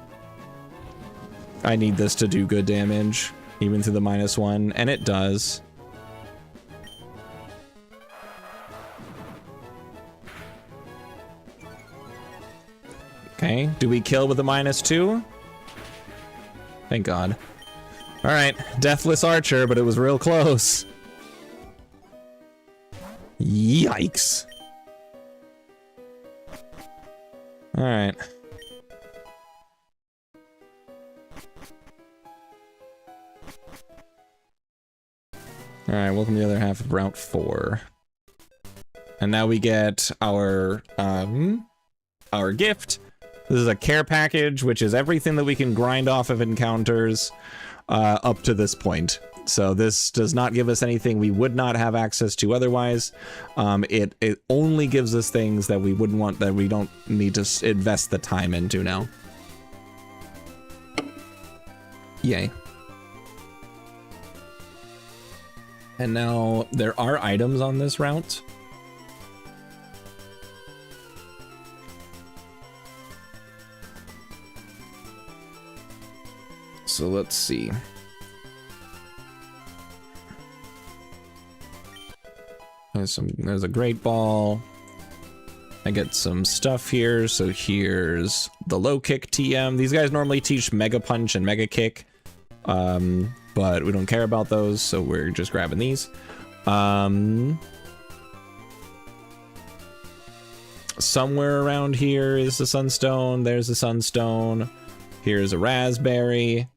I need this to do good damage, even through the -1, and it does. Okay, do we kill with a -2? Thank God. All right, Deathless Archer, but it was real close. Yikes. All right. All right, welcome to the other half of Route 4. And now we get our gift. This is a care package, which is everything that we can grind off of encounters up to this point. So this does not give us anything we would not have access to otherwise. It only gives us things that we wouldn't want, that we don't need to invest the time into now. Yay. And now there are items on this route. So let's see. There's a Great Ball. I get some stuff here. So here's the Low Kick TM. These guys normally teach Mega Punch and Mega Kick, but we don't care about those, so we're just grabbing these. Somewhere around here is the Sunstone. There's the Sunstone. Here's a Raspberry.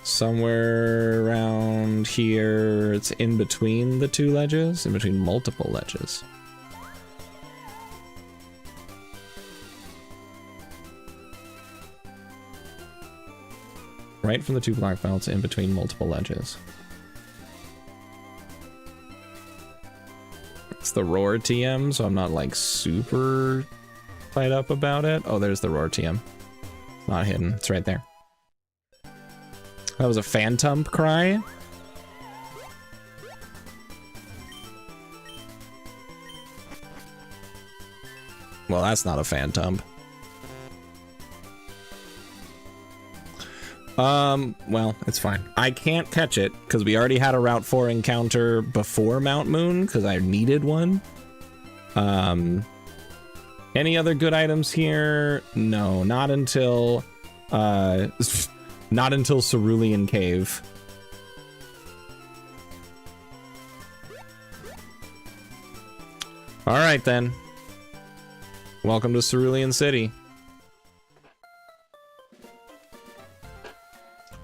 Somewhere around here, it's in between the 2 ledges, in between multiple ledges. Right from the 2 black belts, in between multiple ledges. It's the Roar TM, so I'm not like super fired up about it. Oh, there's the Roar TM. Not hidden. It's right there. That was a phantom cry. Well, that's not a phantom. Well, it's fine. I can't catch it because we already had a Route 4 encounter before Mount Moon because I needed one. Any other good items here? No, not until not until Cerulean Cave. All right then. Welcome to Cerulean City.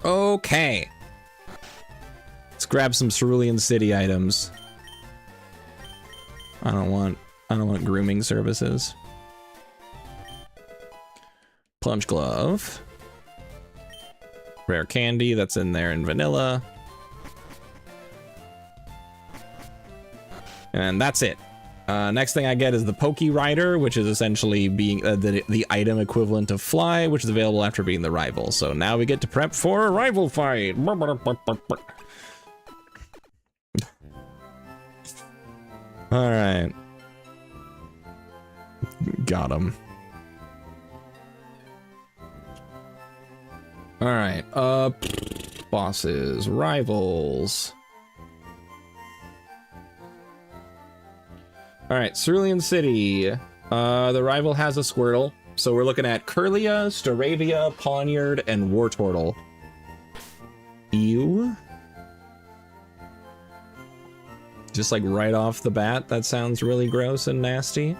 Okay. Let's grab some Cerulean City items. I don't want grooming services. Plunge glove. Rare candy, that's in there in vanilla. And that's it. Next thing I get is the Pokey Rider, which is essentially being the item equivalent of Fly, which is available after beating the rival. So now we get to prep for a rival fight. All right. Got him. All right. Bosses, rivals. All right, Cerulean City. The rival has a Squirtle, so we're looking at Curlia, Staravia, Pawniard, and Wartortle. Ew. Just like right off the bat, that sounds really gross and nasty.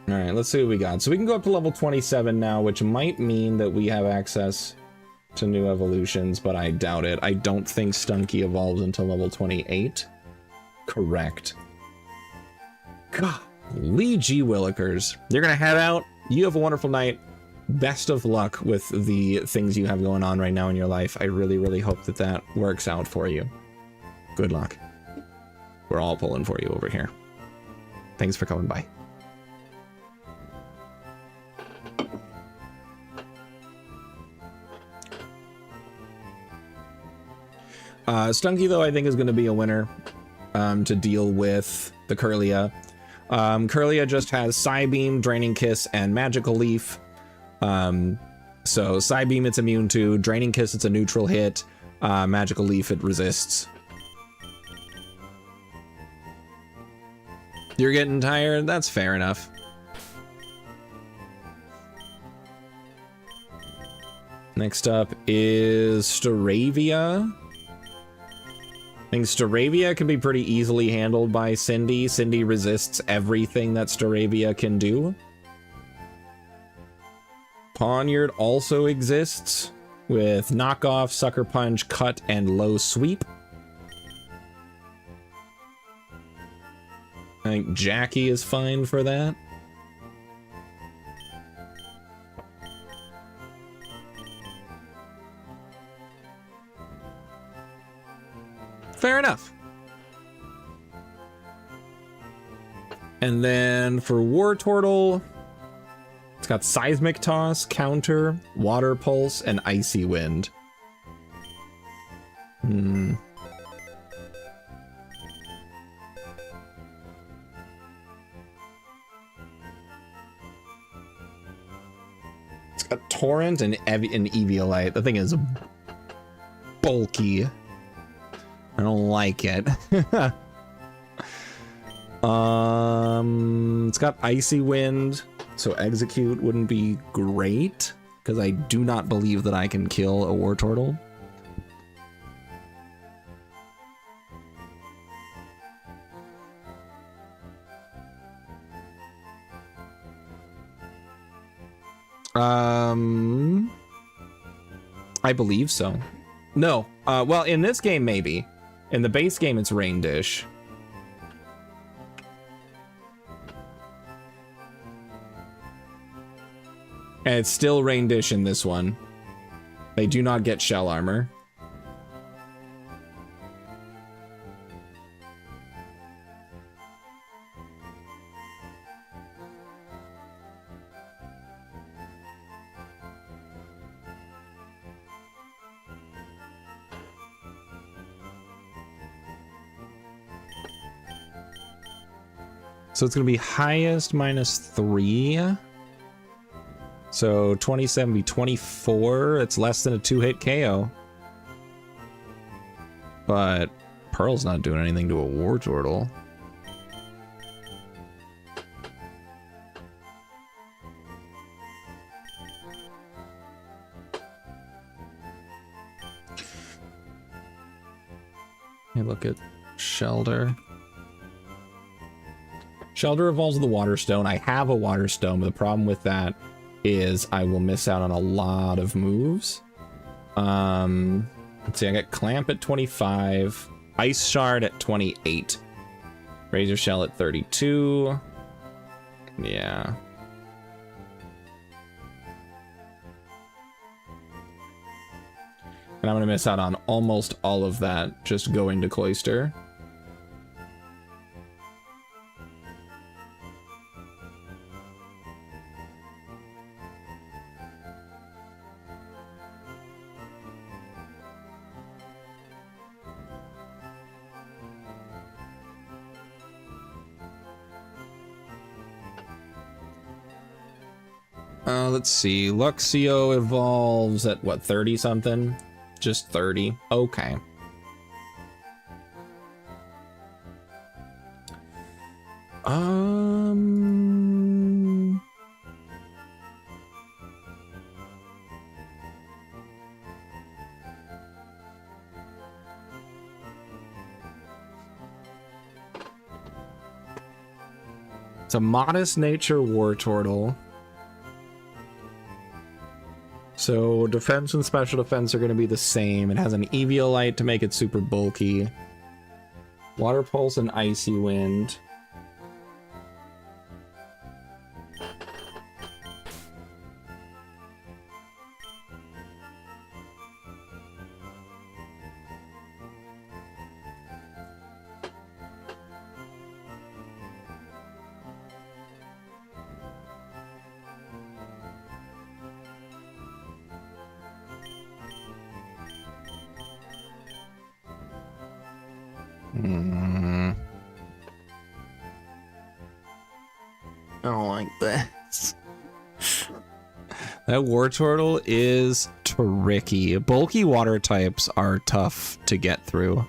All right, let's see what we got. So we can go up to level 27 now, which might mean that we have access to new evolutions, but I doubt it. I don't think Stunky evolves until level 28. Correct. Golly gee willikers. You're gonna head out. You have a wonderful night. Best of luck with the things you have going on right now in your life. I really, really hope that that works out for you. Good luck. We're all pulling for you over here. Thanks for coming by. Stunky, though, I think is going to be a winner to deal with the Curlia. Curlia just has Psybeam, Draining Kiss, and Magical Leaf. So Psybeam it's immune to, Draining Kiss it's a neutral hit, Magical Leaf it resists. You're getting tired? That's fair enough. Next up is Staravia. I think Staravia can be pretty easily handled by Cindy. Cindy resists everything that Staravia can do. Pawniard also exists with Knockoff, Sucker Punch, Cut, and Low Sweep. I think Jackie is fine for that. Fair enough. And then for Wartortle, it's got Seismic Toss, Counter, Water Pulse, and Icy Wind. It's got Torrent and Eviolite. The thing is bulky. I don't like it. It's got Icy Wind, so Execute wouldn't be great, because I do not believe that I can kill a Wartortle. I believe so. No. Well, in this game, maybe. In the base game, it's Rain Dish. And it's still Rain Dish in this one. They do not get shell armor. So it's going to be highest -3. So 27 be 24. It's less than a 2-hit KO. But Pearl's not doing anything to a Wartortle. Hey, look at Shelter. Shelter evolves with the Water Stone. I have a Water Stone, but the problem with that is I will miss out on a lot of moves. Let's see, I got Clamp at 25, Ice Shard at 28, Razor Shell at 32. Yeah. And I'm gonna miss out on almost all of that just going to Cloister. Let's see. Luxio evolves at what, 30 something? Just 30. Okay. It's a Modest Nature Wartortle. So defense and special defense are going to be the same. It has an Eviolite to make it super bulky. Water Pulse and Icy Wind. I don't like this. That Wartortle is tricky. Bulky water types are tough to get through.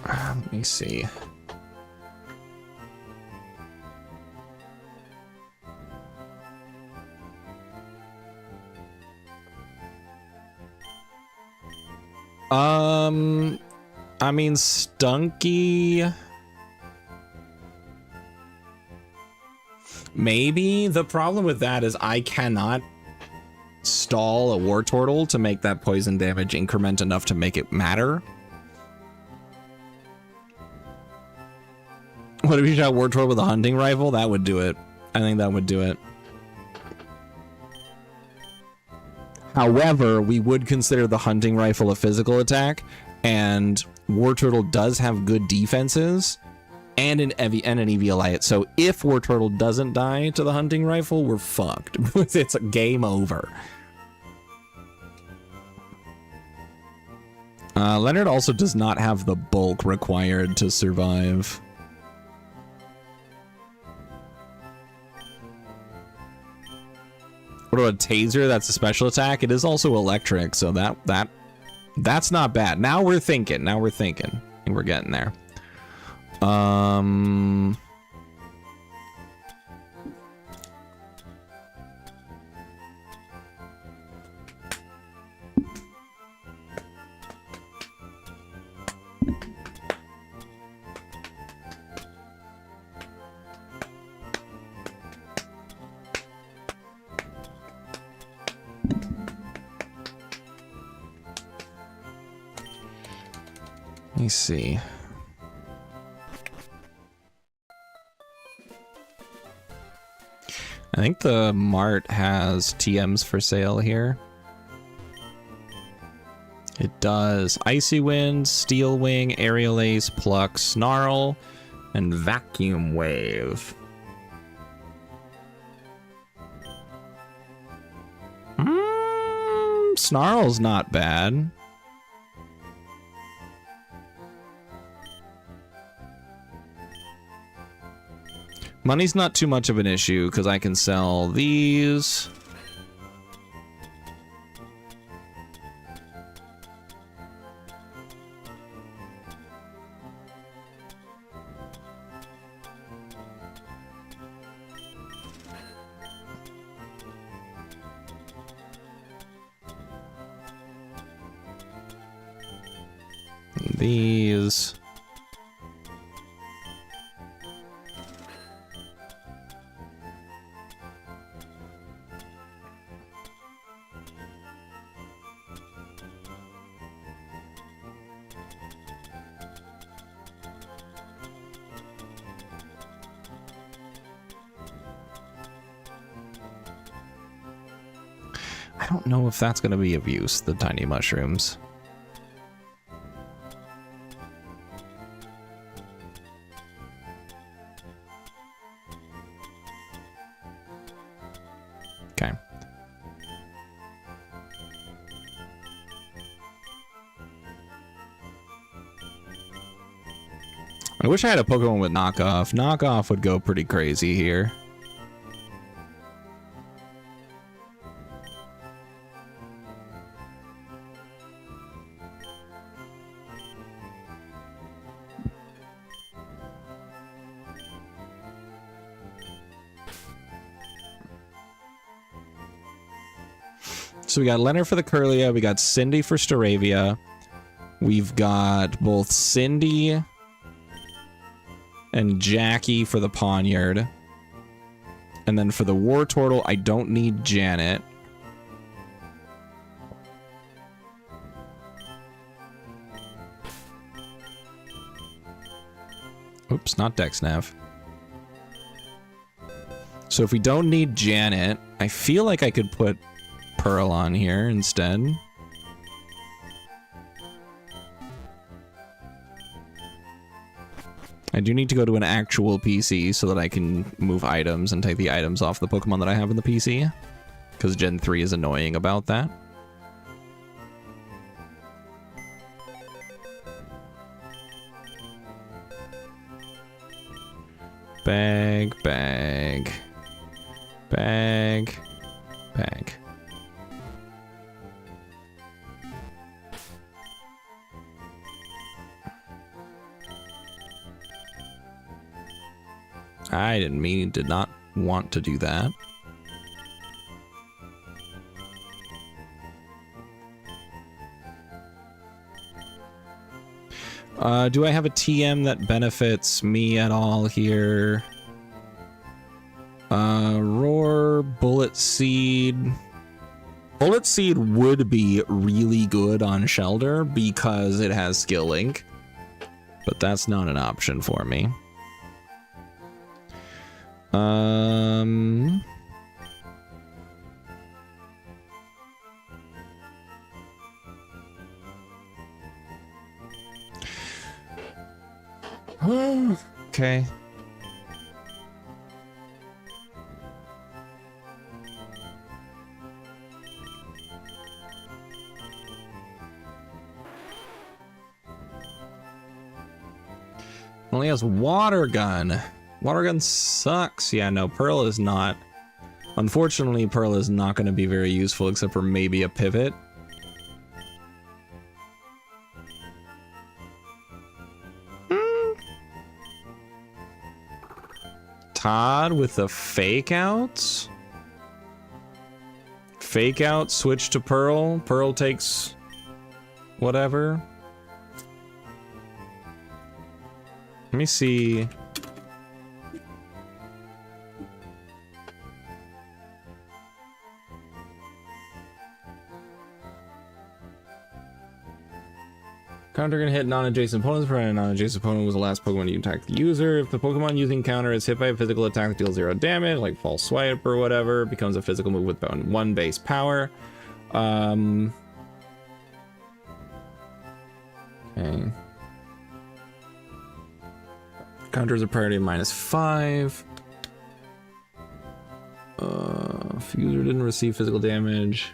Let me see. I mean, Stunky. Maybe. The problem with that is I cannot stall a Wartortle to make that poison damage increment enough to make it matter. What if you shot Wartortle with a hunting rifle? That would do it. I think that would do it. However, we would consider the hunting rifle a physical attack, and Wartortle does have good defenses and an Eviolite. So if Wartortle doesn't die to the hunting rifle, we're fucked. It's a game over. Leonard also does not have the bulk required to survive. What about Taser? That's a special attack. It is also electric, so that's not bad. Now we're thinking. Now we're thinking. I think we're getting there. Let me see. I think the Mart has TMs for sale here. It does. Icy Wind, Steel Wing, Aerial Ace, Pluck, Snarl, and Vacuum Wave. Snarl's not bad. Money's not too much of an issue because I can sell these. These. I don't know if that's going to be of use, the tiny mushrooms. Okay. I wish I had a Pokemon with knockoff. Knockoff would go pretty crazy here. So we got Leonard for the Curlia, we got Cindy for Staravia, we've got both Cindy and Jackie for the Poniard, and then for the Wartortle, I don't need Janet. Oops, not Dexnav. So if we don't need Janet, I feel like I could put Pearl on here instead. I do need to go to an actual PC so that I can move items and take the items off the Pokemon that I have in the PC, because Gen 3 is annoying about that. Bag, bag, bag, bag. I did not want to do that. Do I have a TM that benefits me at all here? Roar, Bullet Seed. Bullet Seed would be really good on Shelter because it has Skill Link, but that's not an option for me. Okay. Only has Water Gun. Water Gun sucks. Yeah, no, Pearl is not. Unfortunately, Pearl is not going to be very useful except for maybe a pivot. Todd with the fake outs. Fake out, switch to Pearl. Pearl takes whatever. Let me see. Counter can hit non-adjacent opponents, provided a non-adjacent opponent was the last Pokemon to attack the user. If the Pokemon using counter is hit by a physical attack that deals 0 damage, like False Swipe or whatever, becomes a physical move with 1 base power. Okay. Counter is a priority of -5. If user didn't receive physical damage.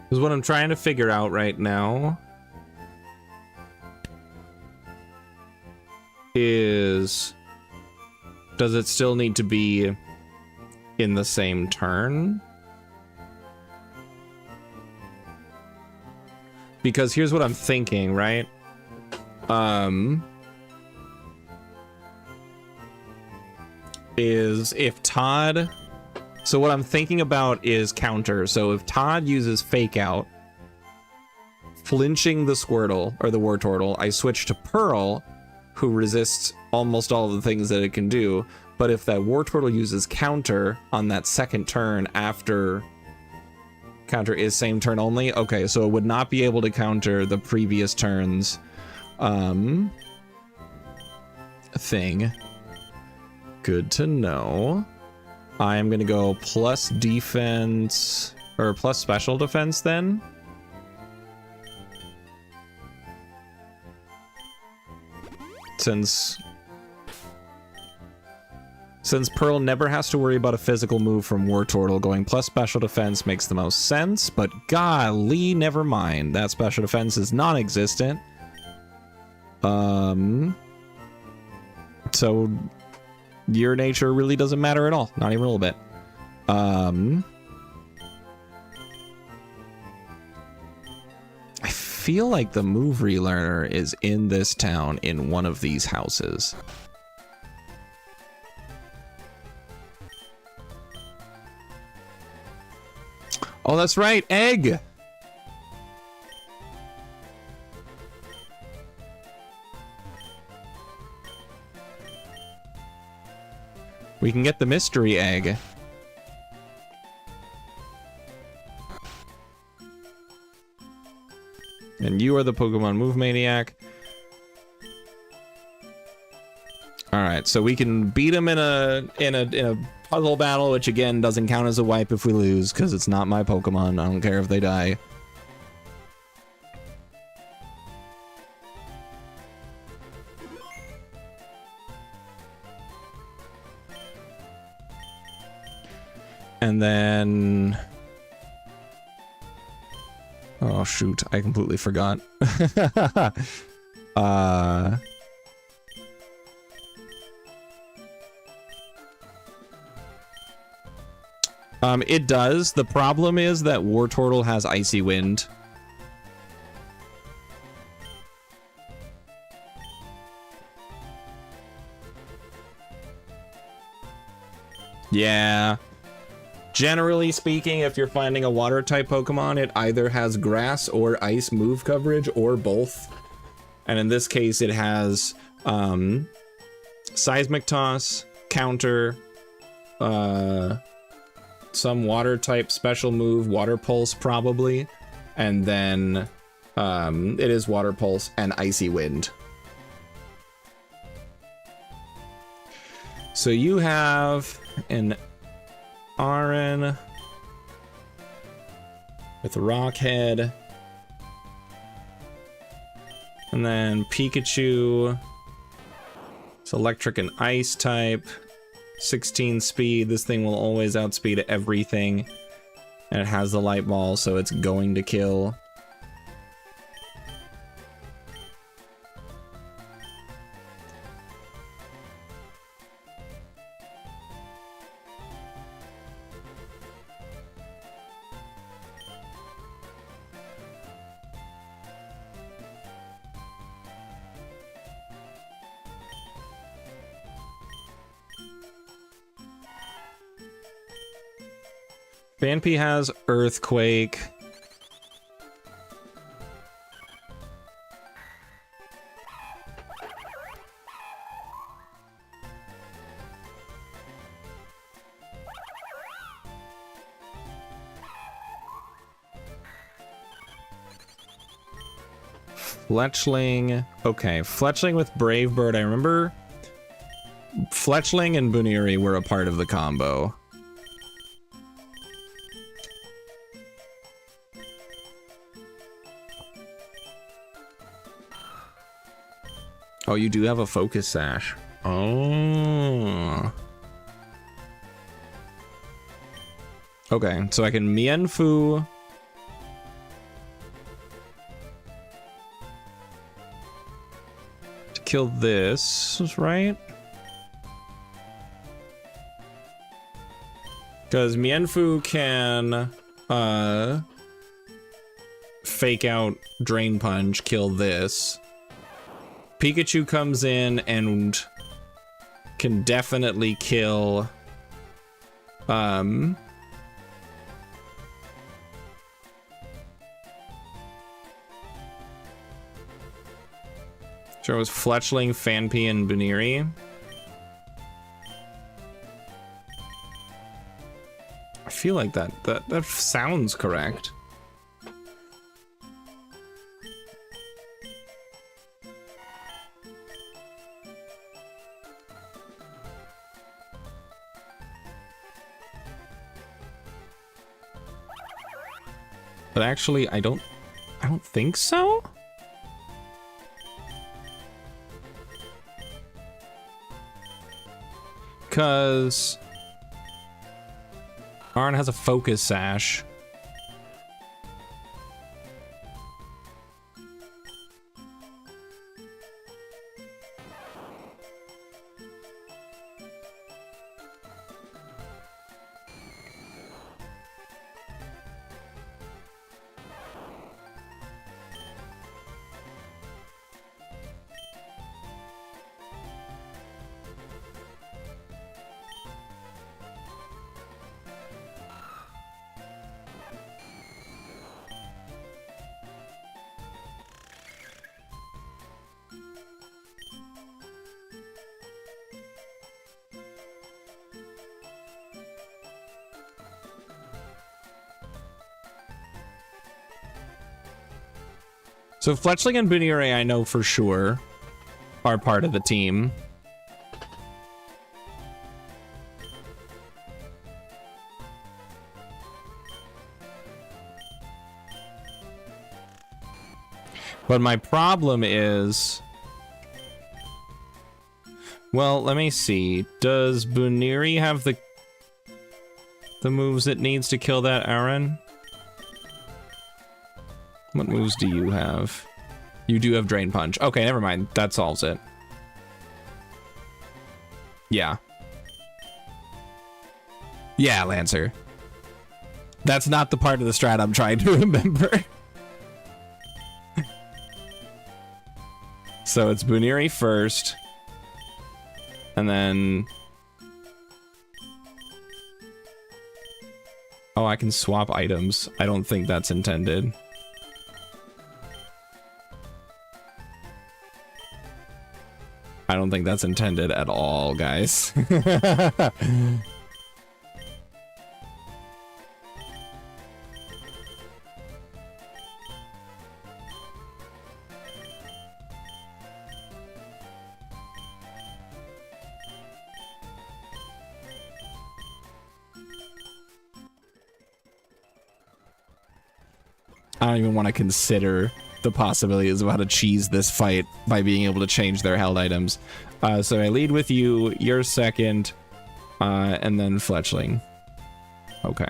Because what I'm trying to figure out right now is, does it still need to be in the same turn? Because here's what I'm thinking, right? Is if Todd... So what I'm thinking about is counter. So if Todd uses Fake Out, flinching the Squirtle, or the Wartortle, I switch to Pearl, who resists almost all of the things that it can do. But if that Wartortle uses counter on that second turn after counter is same turn only, okay, so it would not be able to counter the previous turn's thing. Good to know. I am gonna go plus defense, or plus special defense then. Since Pearl never has to worry about a physical move from Wartortle, going plus special defense makes the most sense, but golly, never mind. That special defense is non-existent. So your nature really doesn't matter at all. Not even a little bit. I feel like the move relearner is in this town in one of these houses. Oh, that's right, egg! We can get the mystery egg. And you are the Pokemon Move Maniac. Alright, so we can beat him in a puzzle battle, which again doesn't count as a wipe if we lose, because it's not my Pokemon. I don't care if they die. And then... Oh shoot, I completely forgot. It does. The problem is that Wartortle has Icy Wind. Yeah. Generally speaking, if you're finding a water type Pokemon, it either has grass or ice move coverage or both. And in this case, it has Seismic Toss, Counter, some water type special move, Water Pulse probably, and then it is Water Pulse and Icy Wind. So you have an Aaron with Rockhead, and then Pikachu. It's electric and ice type, 16 speed. This thing will always outspeed everything, and it has the light ball, so it's going to kill. Phanpy has Earthquake. Fletchling. Okay, Fletchling with Brave Bird. I remember Fletchling and Buniri were a part of the combo. Oh, you do have a Focus Sash. Oh. Okay, so I can Mienfoo. To kill this, right? Because Mienfoo can fake out Drain Punch, kill this. Pikachu comes in and can definitely kill sure it was Fletchling, Phanpy, and Buniri. I feel like that sounds correct. But actually, I don't think so. Because Arn has a Focus Sash. So Fletchling and Buniri, I know for sure, are part of the team. But my problem is... Well, let me see. Does Buniri have the moves it needs to kill that Aaron? What moves do you have? You do have Drain Punch. Okay, never mind. That solves it. Yeah. Yeah, Lancer. That's not the part of the strat I'm trying to remember. So it's Buniri first. And then... Oh, I can swap items. I don't think that's intended. I don't think that's intended at all, guys. I don't even want to consider the possibilities of how to cheese this fight by being able to change their held items. So I lead with you, you're second, and then Fletchling. Okay.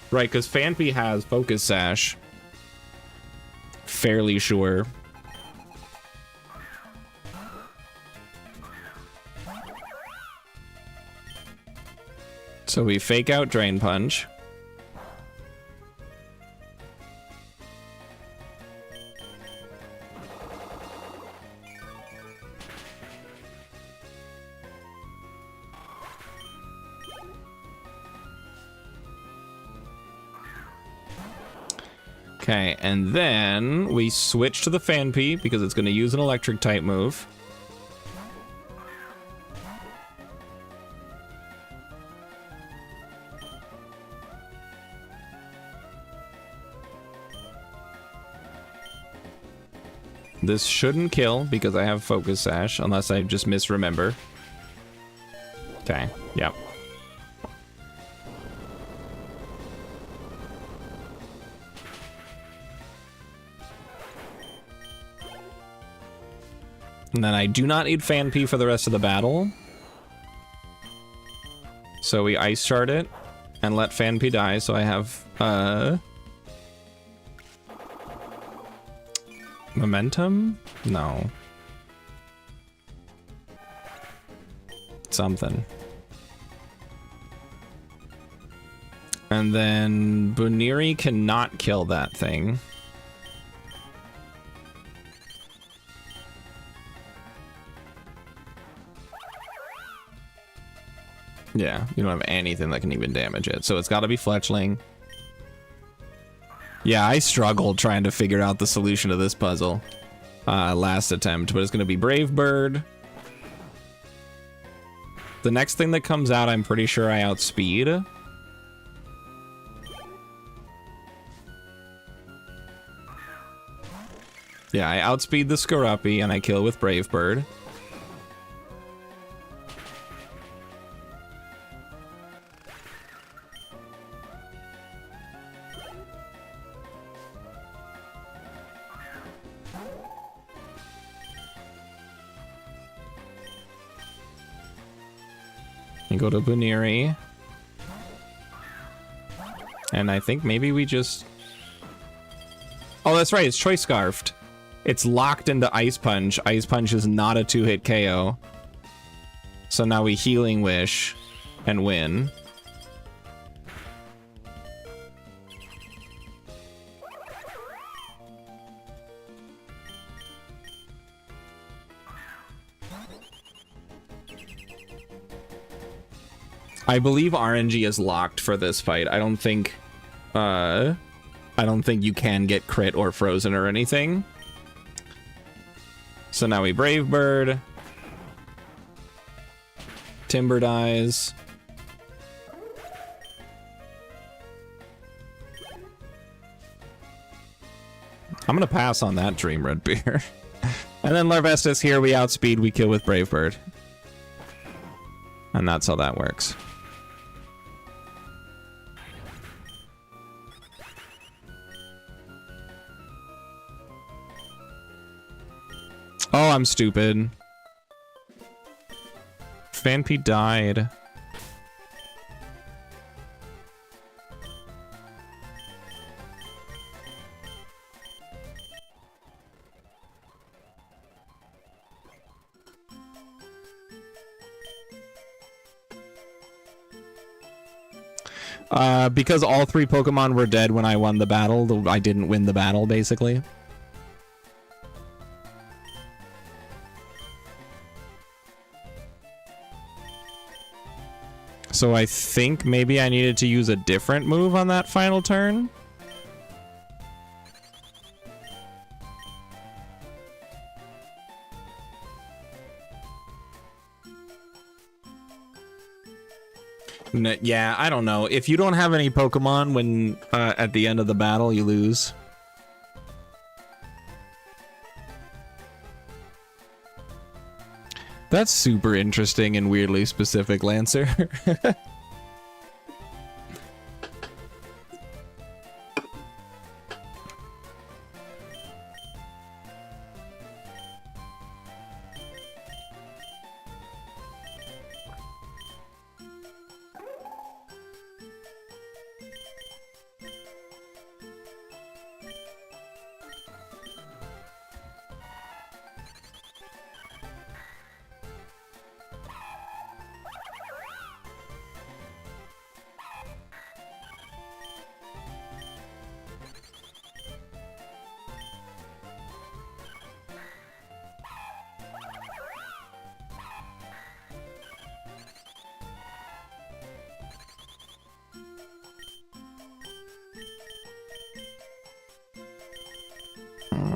Right, because Phanpy has Focus Sash. Fairly sure. So we fake out Drain Punch. Okay, and then we switch to the Fan Pea because it's going to use an electric type move. This shouldn't kill because I have Focus Sash, unless I just misremember. Okay, yep. And then I do not need Fan Pea for the rest of the battle. So we Ice Shard it and let Fan Pea die, so I have, Momentum? No. Something. And then Buniri cannot kill that thing. Yeah, you don't have anything that can even damage it, so it's got to be Fletchling. Yeah, I struggled trying to figure out the solution to this puzzle last attempt, but it's going to be Brave Bird. The next thing that comes out, I'm pretty sure I outspeed. Yeah, I outspeed the Skorupi and I kill with Brave Bird. You go to Buniri. And I think maybe we just... Oh, that's right, it's Choice Scarfed. It's locked into Ice Punch. Ice Punch is not a 2-hit KO. So now we Healing Wish and win. I believe RNG is locked for this fight. I don't think you can get crit or frozen or anything. So now we Brave Bird. Timber dies. I'm gonna pass on that Dream Red Beer. And then Larvestus here, we outspeed, we kill with Brave Bird. And that's how that works. Oh, I'm stupid. Fan Pea died. Because all 3 Pokemon were dead when I won the battle, I didn't win the battle, basically. So I think maybe I needed to use a different move on that final turn. No, yeah, I don't know. If you don't have any Pokemon when at the end of the battle, you lose. That's super interesting and weirdly specific, Lancer.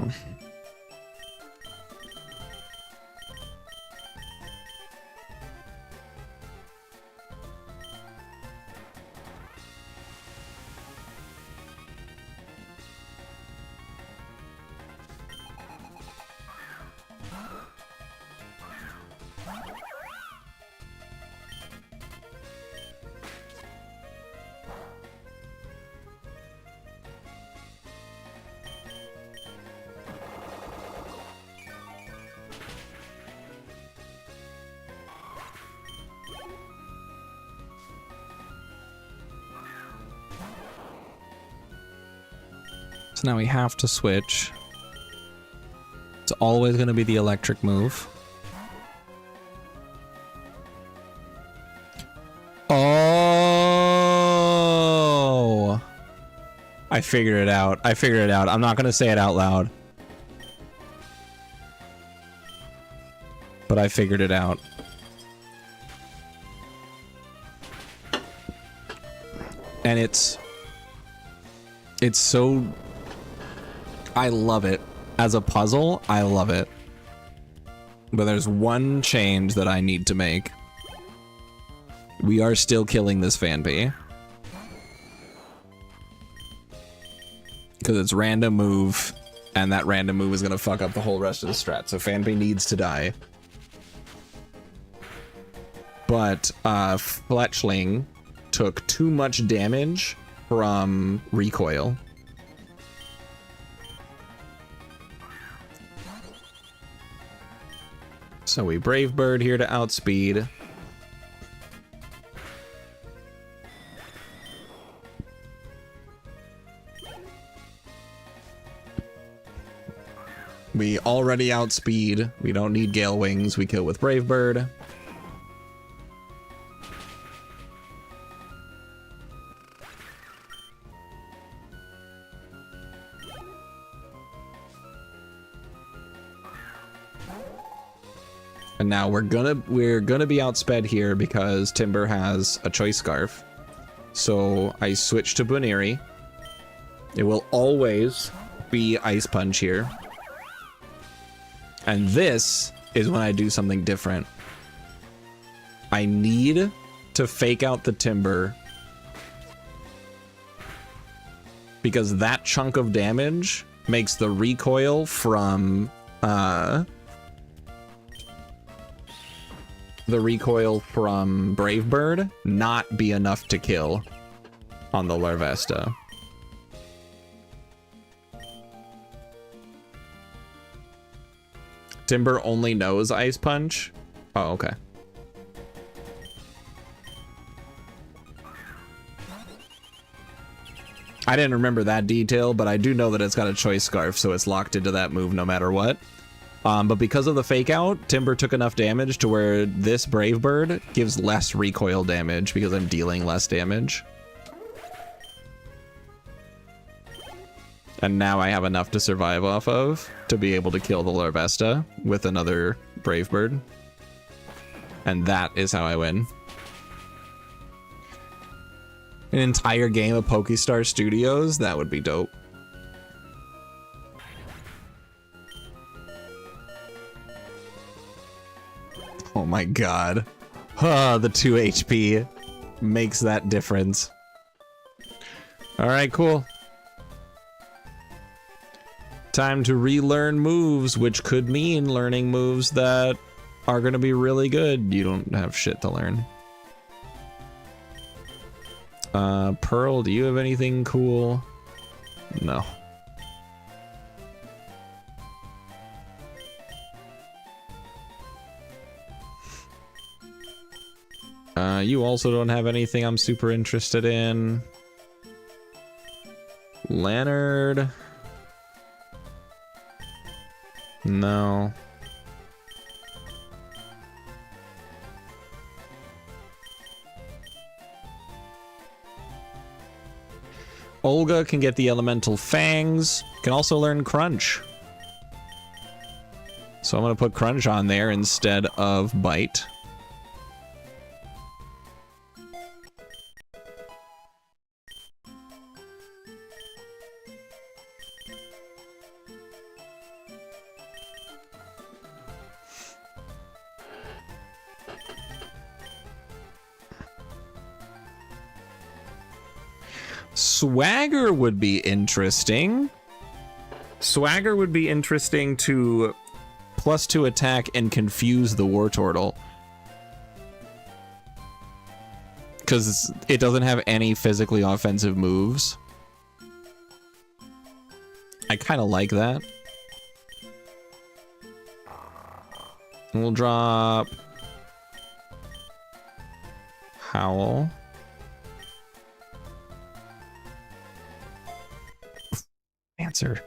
go. So now we have to switch. It's always going to be the electric move. Oh! I figured it out. I figured it out. I'm not going to say it out loud. But I figured it out. And it's so... I love it. As a puzzle, I love it. But there's one change that I need to make. We are still killing this Fanpy. Because it's random move, and that random move is going to fuck up the whole rest of the strat. So Fanpy needs to die. But Fletchling took too much damage from recoil. So we Brave Bird here to outspeed. We already outspeed. We don't need Gale Wings. We kill with Brave Bird. And now we're gonna be outsped here because Timber has a Choice Scarf. So I switch to Buniri. It will always be Ice Punch here. And this is when I do something different. I need to fake out the Timber because that chunk of damage makes the recoil from Brave Bird not be enough to kill on the Larvesta. Timber only knows Ice Punch. Oh, okay. I didn't remember that detail, but I do know that it's got a Choice Scarf, so it's locked into that move no matter what. But because of the fake out, Timber took enough damage to where this Brave Bird gives less recoil damage because I'm dealing less damage. And now I have enough to survive off of to be able to kill the Larvesta with another Brave Bird. And that is how I win. An entire game of Pokestar Studios? That would be dope. Oh my god. The 2 HP makes that difference. Alright, cool. Time to relearn moves, which could mean learning moves that are going to be really good. You don't have shit to learn. Pearl, do you have anything cool? No. You also don't have anything I'm super interested in. Leonard. No. Olga can get the elemental fangs. Can also learn Crunch. So I'm going to put Crunch on there instead of Bite. Swagger would be interesting. Swagger would be interesting to +2 attack and confuse the War Turtle. Because it doesn't have any physically offensive moves. I kind of like that. We'll drop Howl. Answer.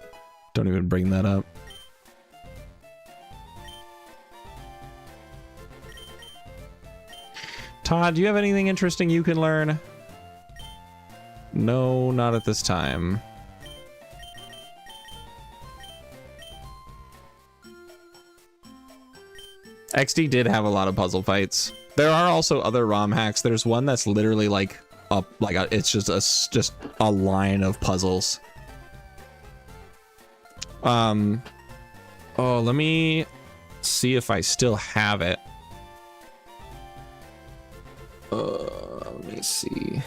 Don't even bring that up. Todd, do you have anything interesting you can learn? No, not at this time. XD did have a lot of puzzle fights. There are also other ROM hacks. There's one that's literally like it's just a line of puzzles. Oh, let me see if I still have it. Let me see.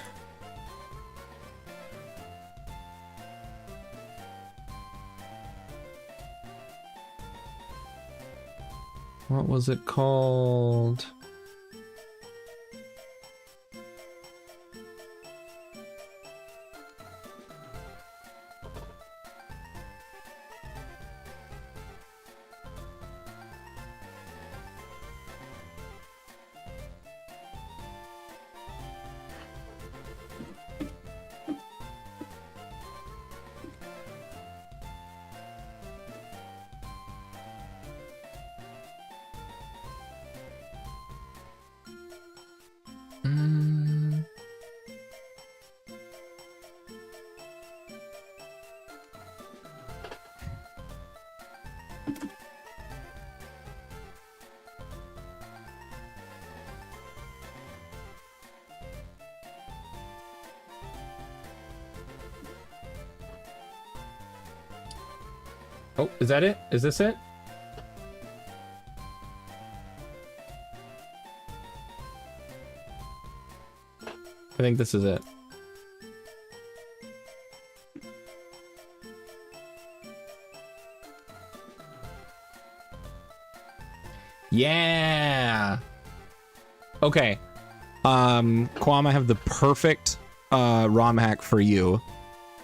What was it called? Oh, is that it? Is this it? I think this is it. Yeah. Okay. Quam, I have the perfect ROM hack for you.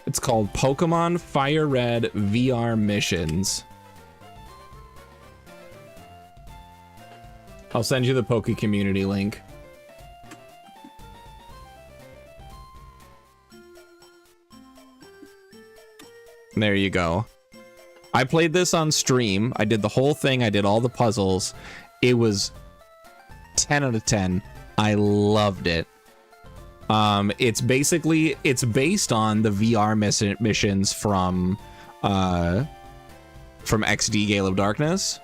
It's called Pokemon Fire Red VR Missions. I'll send you the Poke community link. There you go. I played this on stream. I did the whole thing. I did all the puzzles. It was 10 out of 10. I loved it. It's based on the VR missions from XD Gale of Darkness.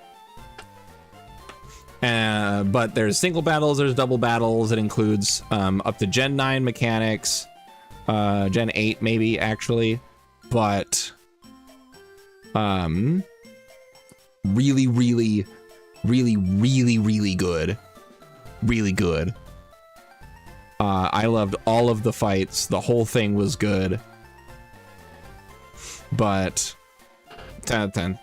But there's single battles, there's double battles. It includes up to Gen 9 mechanics, Gen 8 maybe actually, but really good. Really good. I loved all of the fights. The whole thing was good. But 10 out of 10.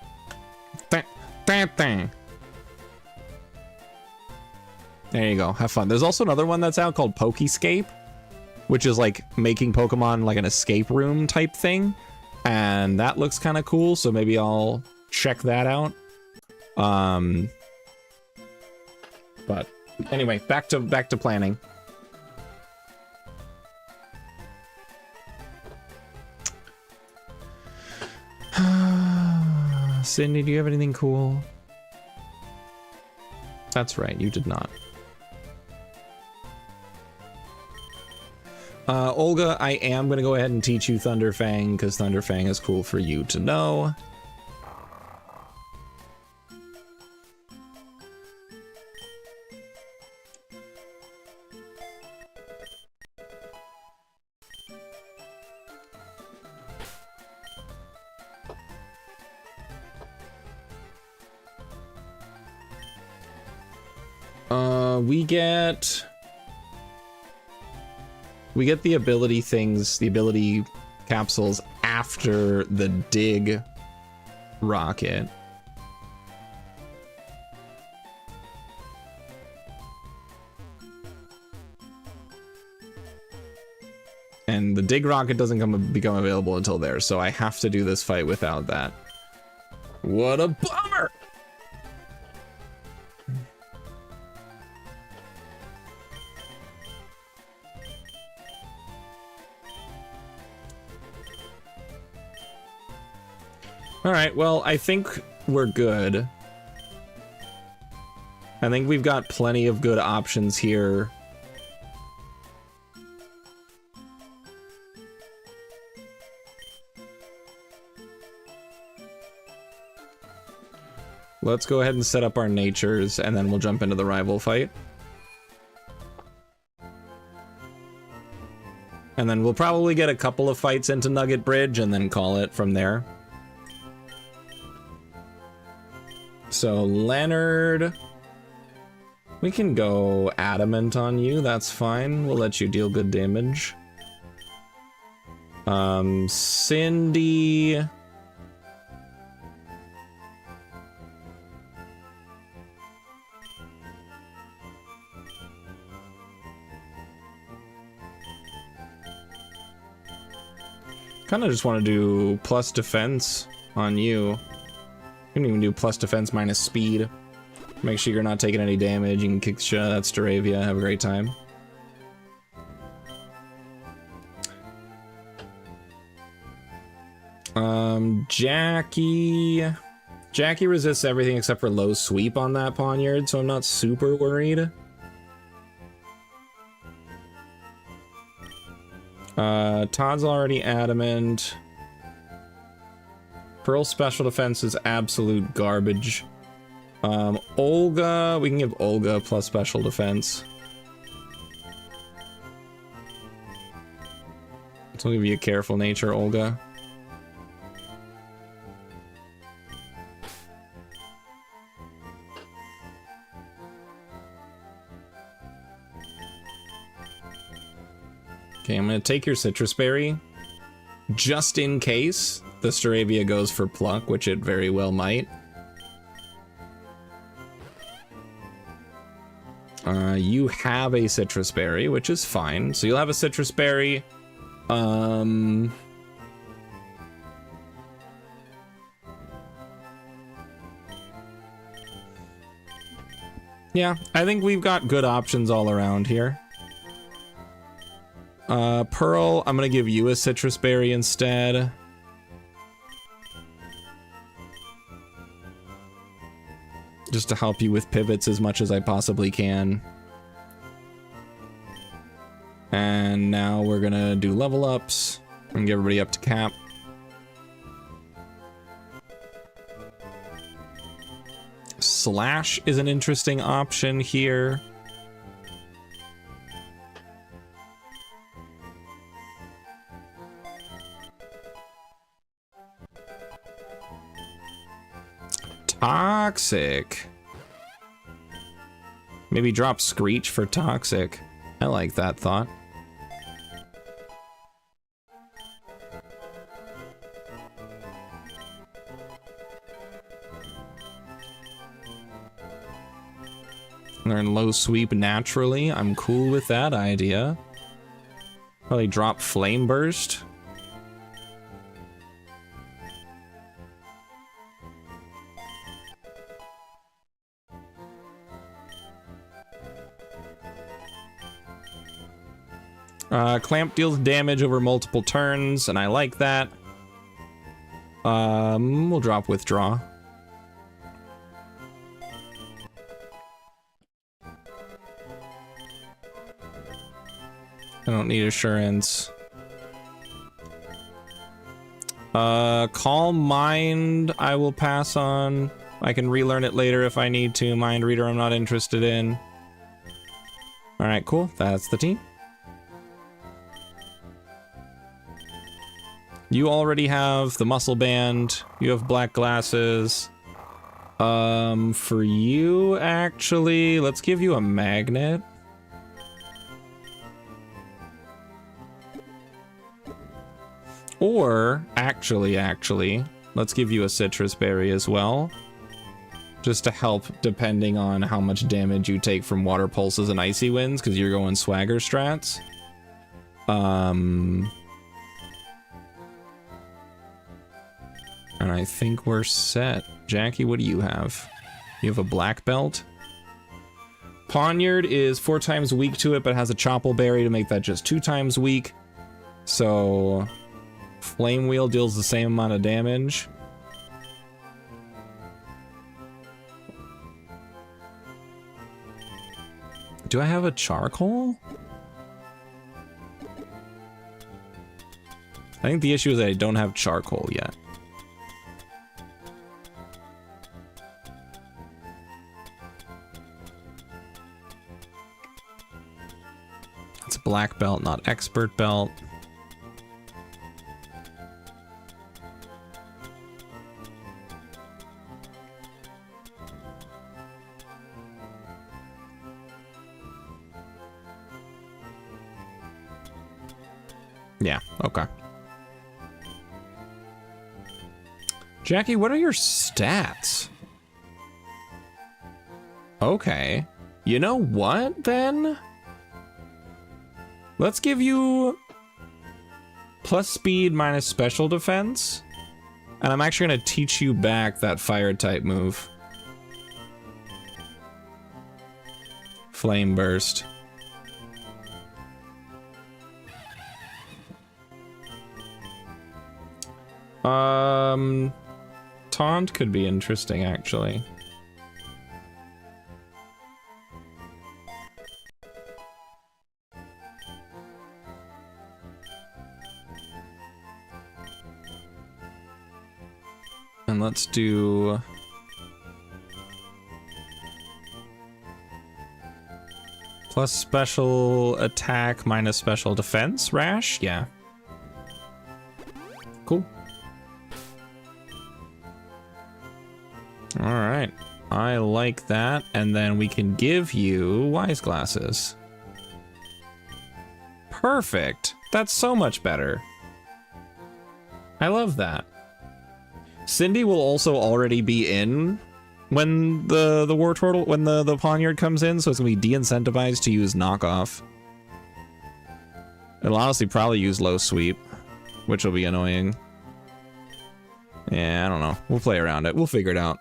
There you go. Have fun. There's also another one that's out called Pokescape, which is like making Pokemon like an escape room type thing. And that looks kind of cool, so maybe I'll check that out. But anyway, back to planning. Sydney, do you have anything cool? That's right, you did not. Olga, I am going to go ahead and teach you Thunderfang, because Thunderfang is cool for you to know. We get We get the ability things, the ability capsules after the dig rocket. And the dig rocket doesn't become available until there, so I have to do this fight without that. What a bummer! All right, well, I think we're good. I think we've got plenty of good options here. Let's go ahead and set up our natures, and then we'll jump into the rival fight. And then we'll probably get a couple of fights into Nugget Bridge and then call it from there. So, Leonard, we can go Adamant on you, that's fine. We'll let you deal good damage. Cindy... Kind of just want to do plus defense on you. You can even do plus defense minus speed. Make sure you're not taking any damage. You can kick the shit out of that Staravia. Have a great time. Jackie resists everything except for low sweep on that Poniard, so I'm not super worried. Todd's already adamant. Pearl's special defense is absolute garbage. Olga, we can give Olga plus special defense. So I'll give you a careful nature, Olga. Okay, I'm gonna take your Citrus Berry, just in case the Staravia goes for Pluck, which it very well might. You have a Citrus Berry, which is fine. So you'll have a Citrus Berry. Yeah, I think we've got good options all around here. Pearl, I'm gonna give you a Citrus Berry instead. Just to help you with pivots as much as I possibly can. And now we're gonna do level ups and get everybody up to cap. Slash is an interesting option here. Toxic. Maybe drop Screech for Toxic. I like that thought. Learn low sweep naturally. I'm cool with that idea. Probably drop Flame Burst. Clamp deals damage over multiple turns, and I like that. We'll drop Withdraw. I don't need Assurance. Calm Mind, I will pass on. I can relearn it later if I need to. Mind Reader, I'm not interested in. Alright, cool. That's the team. You already have the muscle band. You have black glasses. For you, actually, let's give you a magnet. Or, actually, let's give you a citrus berry as well. Just to help, depending on how much damage you take from water pulses and icy winds, because you're going swagger strats. And I think we're set. Jackie, what do you have? You have a black belt? Poniard is 4 times weak to it, but has a chopple berry to make that just 2 times weak. So, Flame Wheel deals the same amount of damage. Do I have a charcoal? I think the issue is that I don't have charcoal yet. It's a black belt, not expert belt. Yeah, okay. Jackie, what are your stats? Okay. You know what, then? Let's give you plus speed minus special defense. And I'm actually going to teach you back that fire type move. Flame burst. Taunt could be interesting, actually. And let's do... plus special attack minus special defense, Rash? Yeah. Cool. All right, I like that. And then we can give you wise glasses. Perfect. That's so much better. I love that. Cindy will also already be in when the war turtle, when the poniard comes in, so it's gonna be de-incentivized to use knockoff. It'll honestly probably use low sweep, which will be annoying. Yeah, I don't know. We'll play around it. We'll figure it out.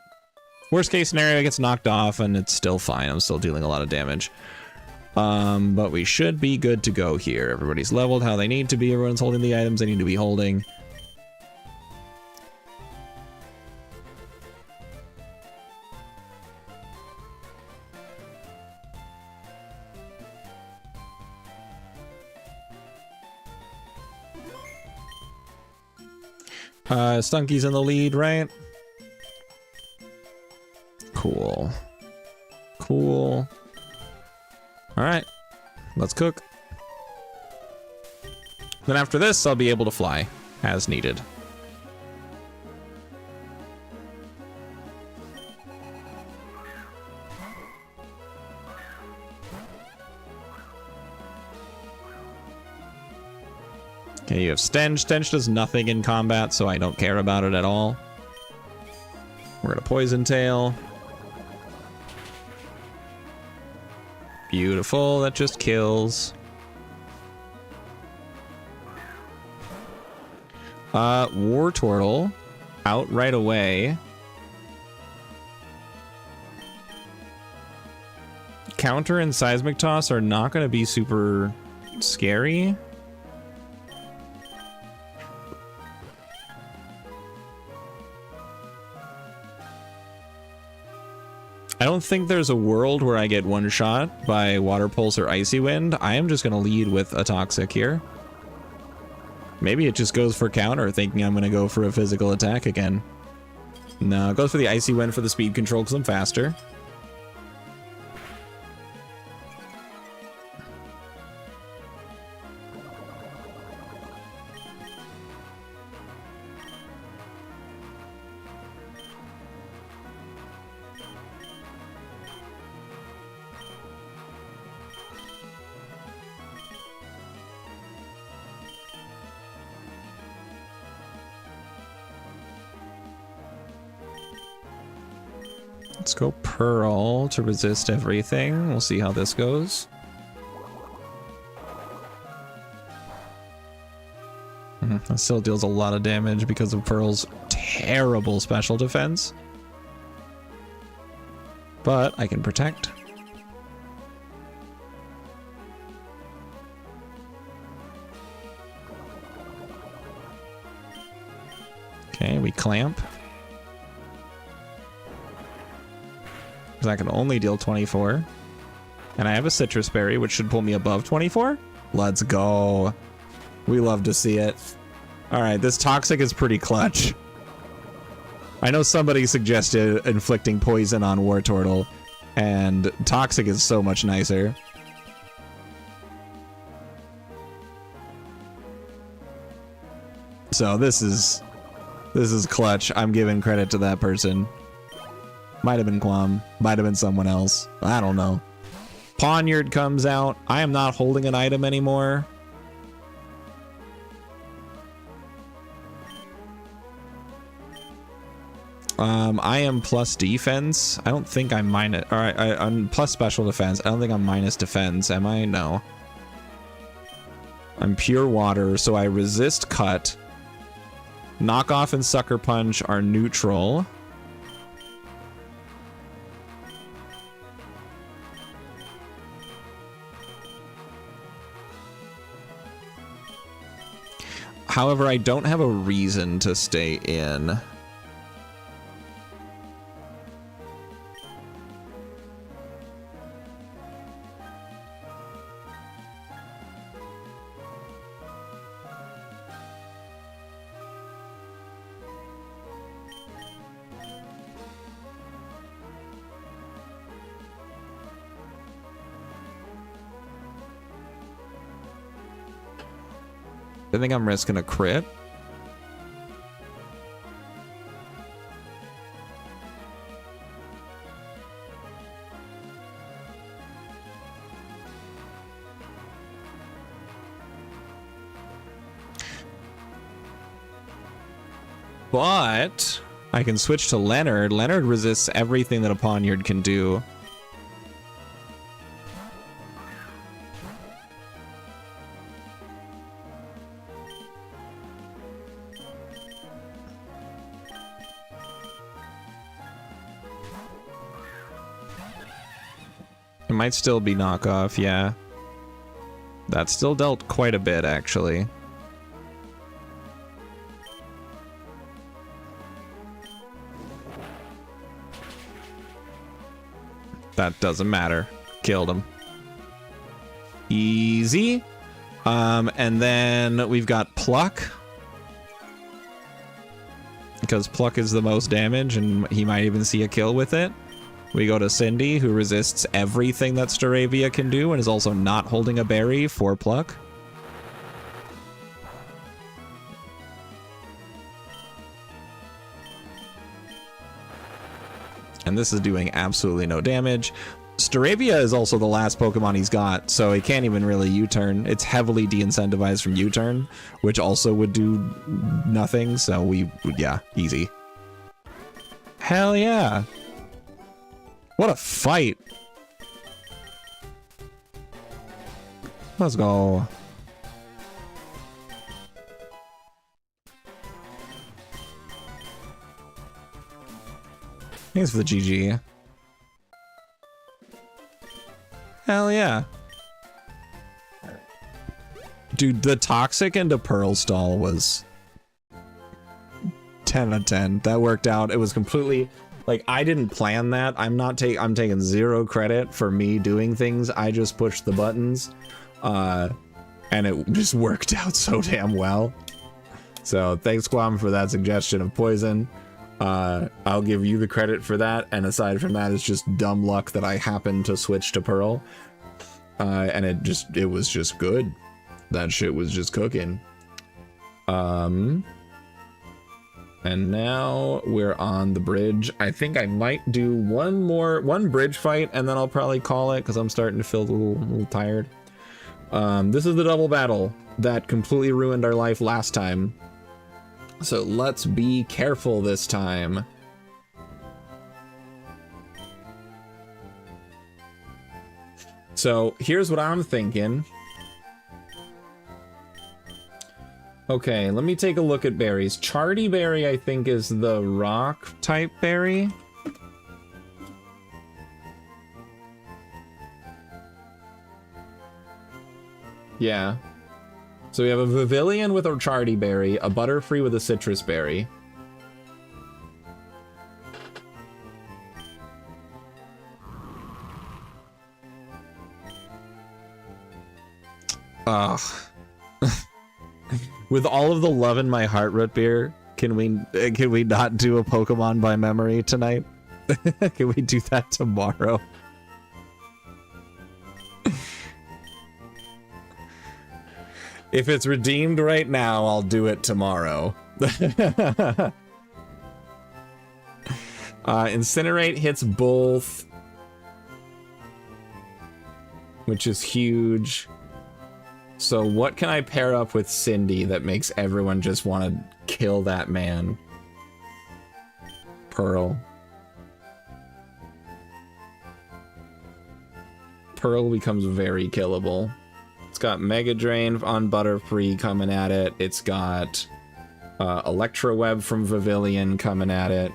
Worst case scenario, it gets knocked off and it's still fine. I'm still dealing a lot of damage. But we should be good to go here. Everybody's leveled how they need to be. Everyone's holding the items they need to be holding. Stunky's in the lead, right? Cool. Cool. All right, let's cook. Then after this, I'll be able to fly as needed. Okay, you have Stench. Stench does nothing in combat, so I don't care about it at all. We're gonna Poison Tail. Beautiful, that just kills. War Turtle out right away. Counter and Seismic Toss are not going to be super scary. I don't think there's a world where I get one shot by Water Pulse or Icy Wind. I am just going to lead with a Toxic here. Maybe it just goes for counter, thinking I'm going to go for a physical attack again. No, it goes for the Icy Wind for the speed control because I'm faster. Let's go Pearl to resist everything. We'll see how this goes. That still deals a lot of damage because of Pearl's terrible special defense. But I can protect. Okay, we clamp. Because I can only deal 24. And I have a citrus berry, which should pull me above 24. Let's go. We love to see it. All right, this toxic is pretty clutch. I know somebody suggested inflicting poison on Wartortle, and toxic is so much nicer. So this is clutch. I'm giving credit to that person. Might have been Quam, might have been someone else. I don't know. Poniard comes out. I am not holding an item anymore. I am plus defense. I don't think I'm minus. All right, I'm plus special defense. I don't think I'm minus defense. Am I? No. I'm pure water, so I resist cut. Knockoff and sucker punch are neutral. However, I don't have a reason to stay in. I think I'm risking a crit. But I can switch to Leonard. Leonard resists everything that a Poniard can do. It might still be knockoff, yeah. That still dealt quite a bit, actually. That doesn't matter. Killed him. Easy. And then we've got Pluck. Because Pluck is the most damage, and he might even see a kill with it. We go to Cindy, who resists everything that Staravia can do and is also not holding a berry for Pluck. And this is doing absolutely no damage. Staravia is also the last Pokemon he's got, so he can't even really U-turn. It's heavily de-incentivized from U-turn, which also would do nothing, so yeah, easy. Hell yeah. What a fight. Let's go. Thanks for the GG. Hell yeah. Dude, the Toxic into Pearl Stall was 10 out of 10. That worked out. It was completely... Like, I didn't plan that. I'm taking zero credit for me doing things. I just pushed the buttons. And it just worked out so damn well. So thanks, Quam, for that suggestion of poison. I'll give you the credit for that. And aside from that, it's just dumb luck that I happened to switch to Pearl. And it was just good. That shit was just cooking. And now we're on the bridge. I think I might do one bridge fight, and then I'll probably call it because I'm starting to feel a little tired. This is the double battle that completely ruined our life last time. So let's be careful this time. So here's what I'm thinking. Okay, let me take a look at berries. Charty berry, I think, is the rock type berry. Yeah. So we have a Vivillon with a Charty berry, a Butterfree with a citrus berry. Ugh. With all of the love in my heart, Root Beer, can we not do a Pokemon by memory tonight? Can we do that tomorrow? If it's redeemed right now, I'll do it tomorrow. Incinerate hits both, which is huge. So what can I pair up with Cindy that makes everyone just want to kill that man? Pearl. Pearl becomes very killable. It's got Mega Drain on Butterfree coming at it. It's got Electro Web from Vivillon coming at it.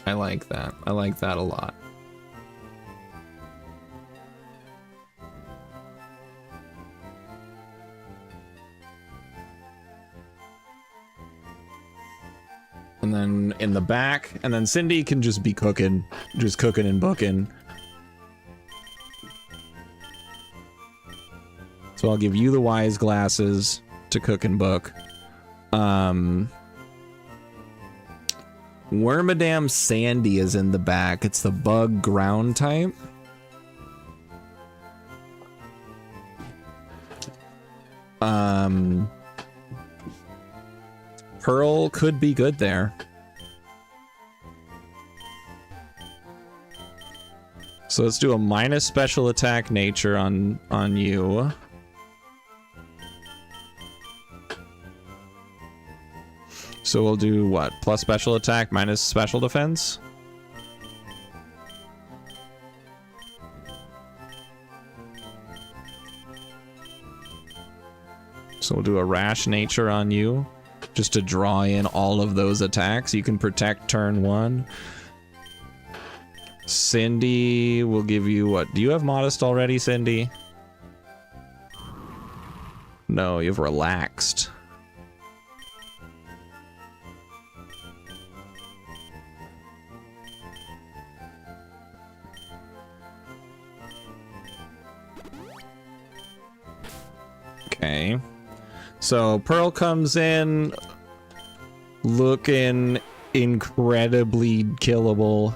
I like that. I like that a lot. And then in the back, and then Cindy can just be cooking, just cooking and booking. So I'll give you the wise glasses to cook and book. Wormadam Sandy is in the back. It's the bug ground type. Pearl could be good there. So let's do a minus special attack nature on you. So we'll do what? Plus special attack, minus special defense? So we'll do a rash nature on you, just to draw in all of those attacks. You can protect turn 1. Cindy will give you what? Do you have modest already, Cindy? No, you've relaxed. Okay. So Pearl comes in looking incredibly killable.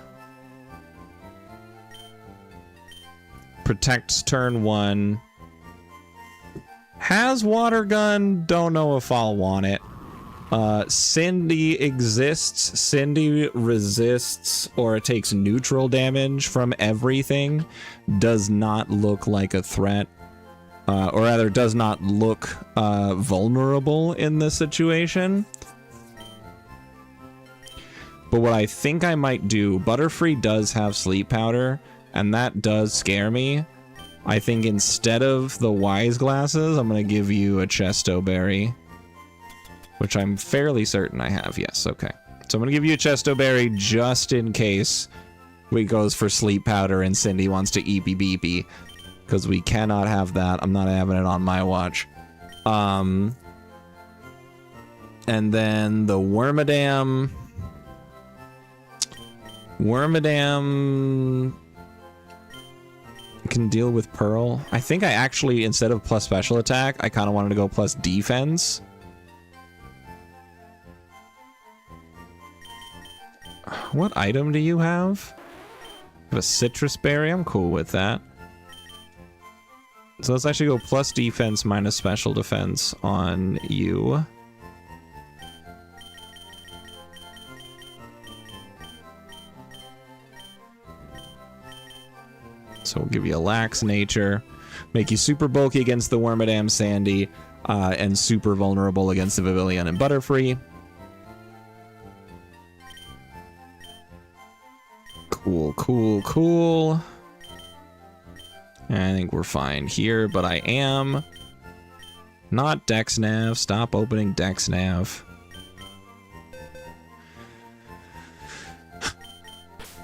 Protects turn 1. Has water gun, don't know if I'll want it. Cindy exists. Cindy resists, or it takes neutral damage from everything. Does not look like a threat. Or rather, does not look vulnerable in this situation. But what I think I might do, Butterfree does have Sleep Powder, and that does scare me. I think instead of the Wise Glasses, I'm going to give you a Chesto Berry, which I'm fairly certain I have. Yes, okay. So I'm going to give you a Chesto Berry just in case we goes for Sleep Powder and Cindy wants to eepy beepy. Because we cannot have that. I'm not having it on my watch. And then the Wormadam. Wormadam can deal with Pearl. I think I actually, instead of plus special attack, I kind of wanted to go plus defense. What item do you have? You have a citrus berry? I'm cool with that. So let's actually go plus defense minus special defense on you. So we'll give you a lax nature, make you super bulky against the Wormadam Sandy, and super vulnerable against the Vivillon and Butterfree. Cool, cool, cool. I think we're fine here, but I am not DexNav. Stop opening DexNav.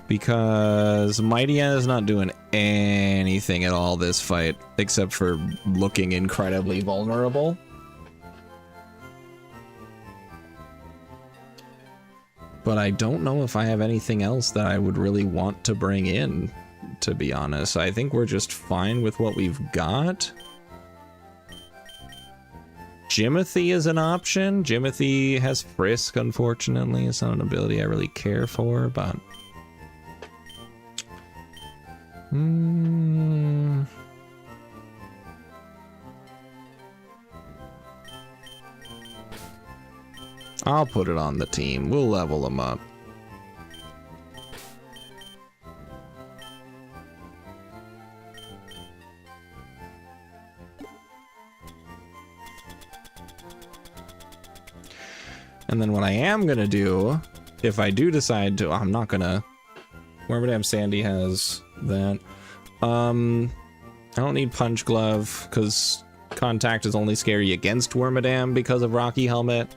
Because Mighty N is not doing anything at all this fight, except for looking incredibly vulnerable. But I don't know if I have anything else that I would really want to bring in, to be honest. I think we're just fine with what we've got. Jimothy is an option. Jimothy has Frisk, unfortunately. It's not an ability I really care for, but... I'll put it on the team. We'll level them up. And then what I am gonna do, if I do decide to, I'm not gonna... Wormadam Sandy has that. I don't need Punch Glove, because Contact is only scary against Wormadam because of Rocky Helmet.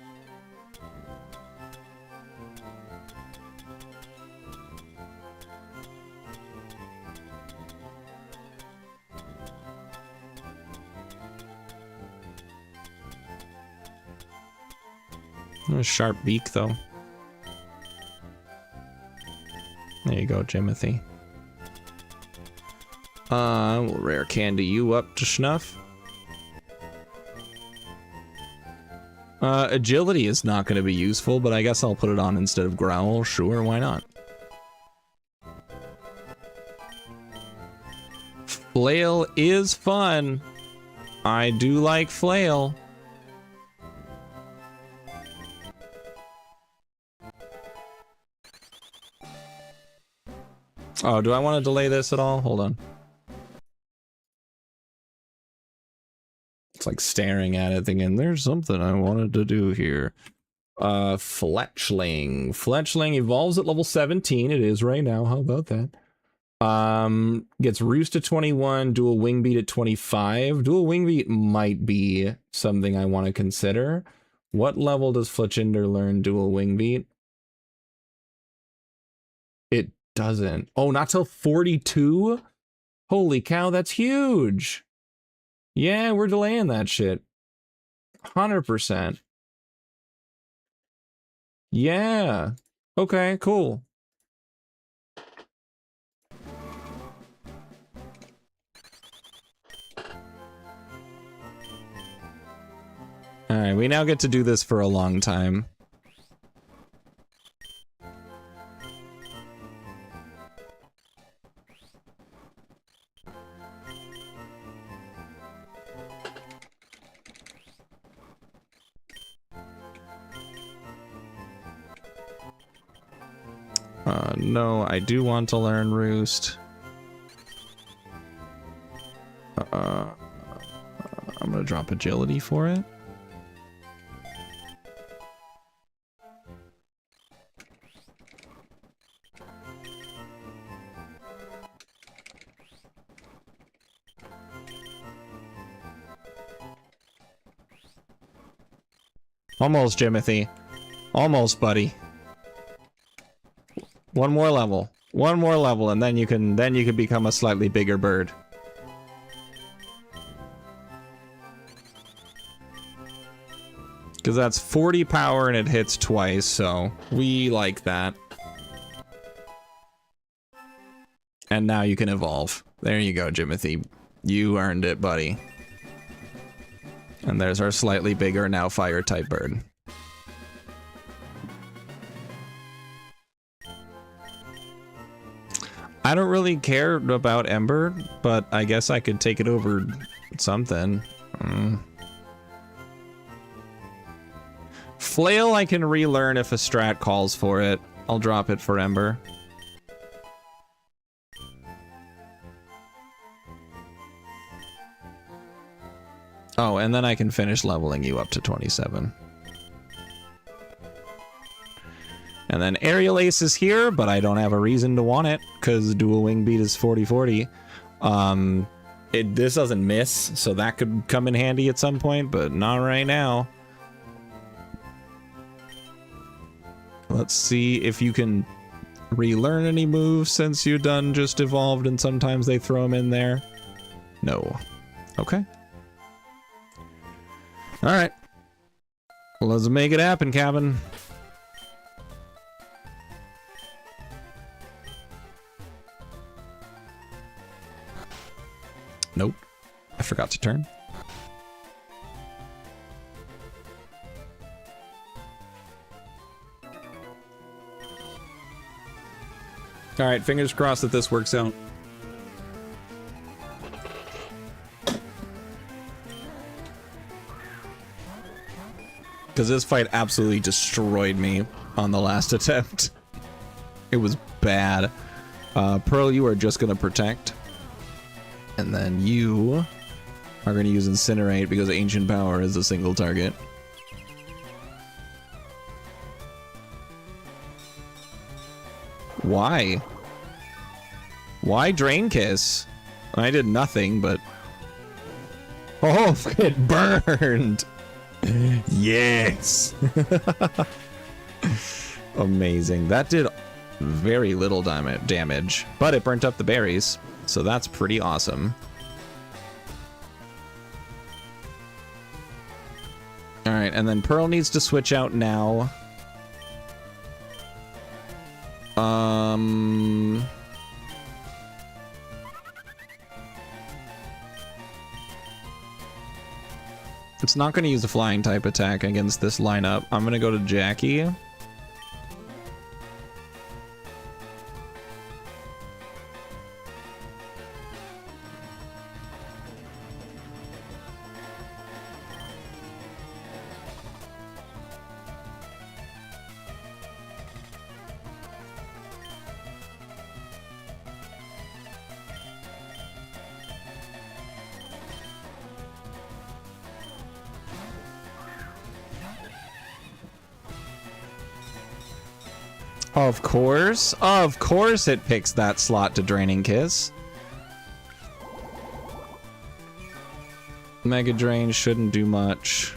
A sharp beak, though. There you go, Jimothy. We'll rare candy you up to snuff. Agility is not going to be useful, but I guess I'll put it on instead of Growl. Sure, why not? Flail is fun. I do like Flail. Oh, do I want to delay this at all? Hold on. It's like staring at it thinking, there's something I wanted to do here. Fletchling. Fletchling evolves at level 17. It is right now. How about that? Gets Roost at 21, Dual Wing Beat at 25. Dual Wing Beat might be something I want to consider. What level does Fletchinder learn Dual Wing Beat? It doesn't. Oh, not till 42? Holy cow, that's huge. Yeah, we're delaying that shit. 100%. Yeah. Okay, cool. Alright, we now get to do this for a long time. No, I do want to learn Roost. I'm gonna drop Agility for it. Almost, Jimothy. Almost, buddy. One more level. One more level, and then you can become a slightly bigger bird. Because that's 40 power and it hits twice, so we like that. And now you can evolve. There you go, Jimothy. You earned it, buddy. And there's our slightly bigger, now fire-type bird. I don't really care about Ember, but I guess I could take it over something. Flail I can relearn if a strat calls for it. I'll drop it for Ember. Oh, and then I can finish leveling you up to 27. And then Aerial Ace is here, but I don't have a reason to want it because dual wing beat is 40-40. This doesn't miss, so that could come in handy at some point, but not right now. Let's see if you can relearn any moves since you done just evolved and sometimes they throw them in there. No. Okay. All right. Let's make it happen, Cabin. Nope. I forgot to turn. All right, fingers crossed that this works out. Because this fight absolutely destroyed me on the last attempt. It was bad. Pearl, you are just going to protect. And then you are going to use Incinerate because Ancient Power is a single target. Why? Why Drain Kiss? I did nothing, but... Oh, it burned! Yes! Amazing. That did very little damage, but it burnt up the berries, so that's pretty awesome. Alright, and then Pearl needs to switch out now. It's not going to use a flying type attack against this lineup. I'm going to go to Jackie. Of course it picks that slot to Draining Kiss. Mega Drain shouldn't do much.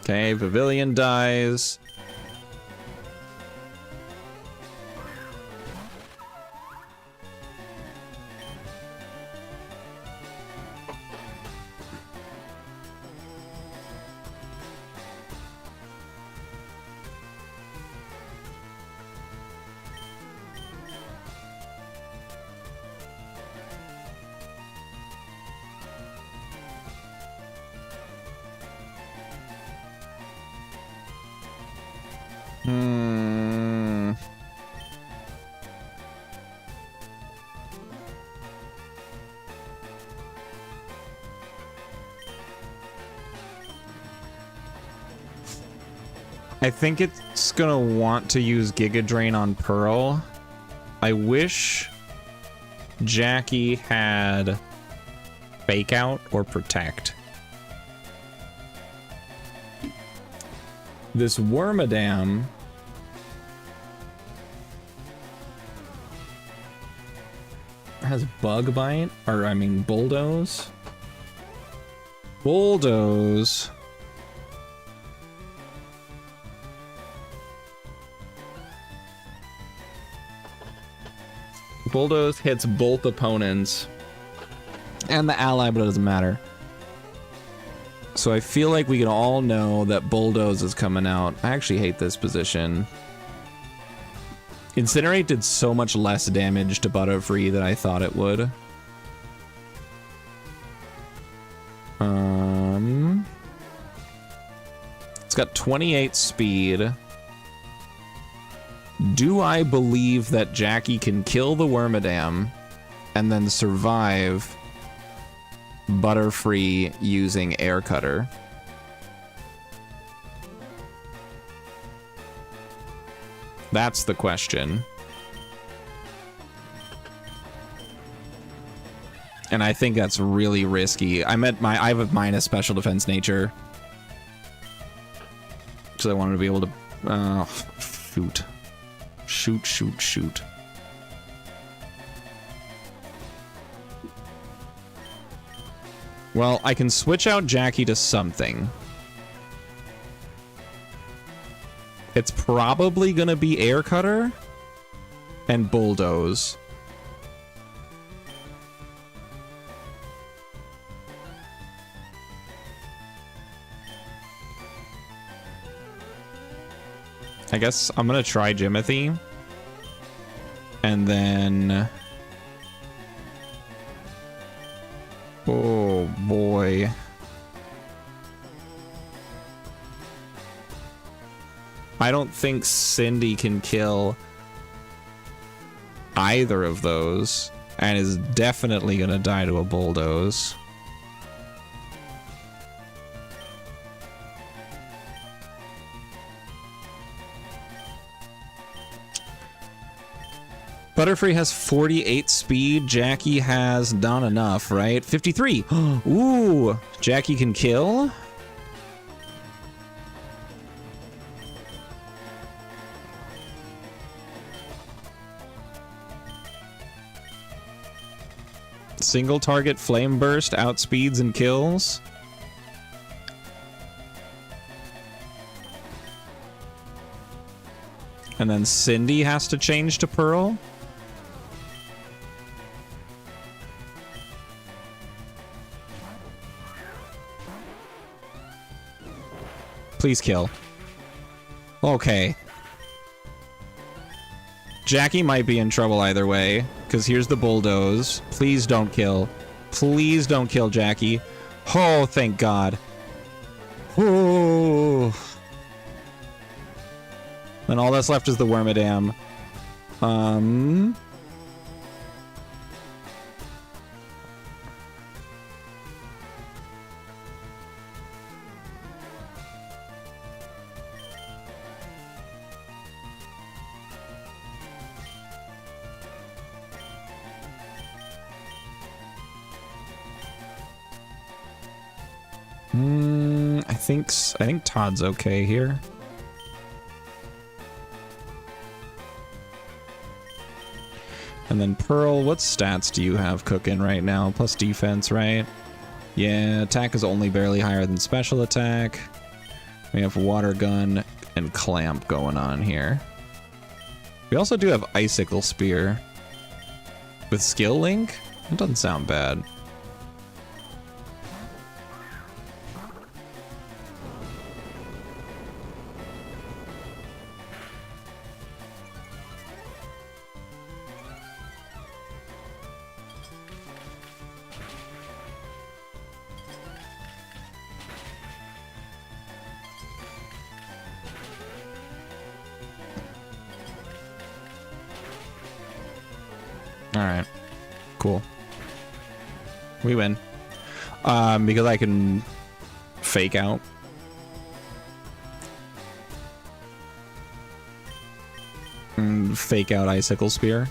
Okay, Pavilion dies. I think it's gonna want to use Giga Drain on Pearl. I wish Jackie had Fake Out or Protect. This Wormadam has Bug Bite, or I mean Bulldoze. Bulldoze. Bulldoze hits both opponents and the ally, but it doesn't matter. So I feel like we can all know that Bulldoze is coming out. I actually hate this position. Incinerate did so much less damage to Butterfree than I thought it would. It's got 28 speed. Do I believe that Jackie can kill the Wormadam and then survive Butterfree using Air Cutter? That's the question. And I think that's really risky. I have a minus special defense nature. because I wanted to be able to... shoot. Shoot. Well, I can switch out Jackie to something. It's probably gonna be Air Cutter and Bulldoze. I guess I'm gonna try Jimothy. And then... oh boy. I don't think Cindy can kill either of those, and is definitely gonna die to a Bulldoze. Butterfree has 48 speed. Jackie has not enough, right? 53. Ooh, Jackie can kill. Single target flame burst outspeeds and kills. And then Cindy has to change to Pearl. Please kill. Okay. Jackie might be in trouble either way, because here's the Bulldoze. Please don't kill. Please don't kill Jackie. Oh, thank God. Oh. And all that's left is the Wormadam. I think Todd's okay here. And then Pearl, what stats do you have cooking right now? Plus defense, right? Yeah, attack is only barely higher than special attack. We have water gun and clamp going on here. We also do have icicle spear. With skill link? That doesn't sound bad. Alright. Cool. We win. Because I can fake out. And fake out Icicle Spear.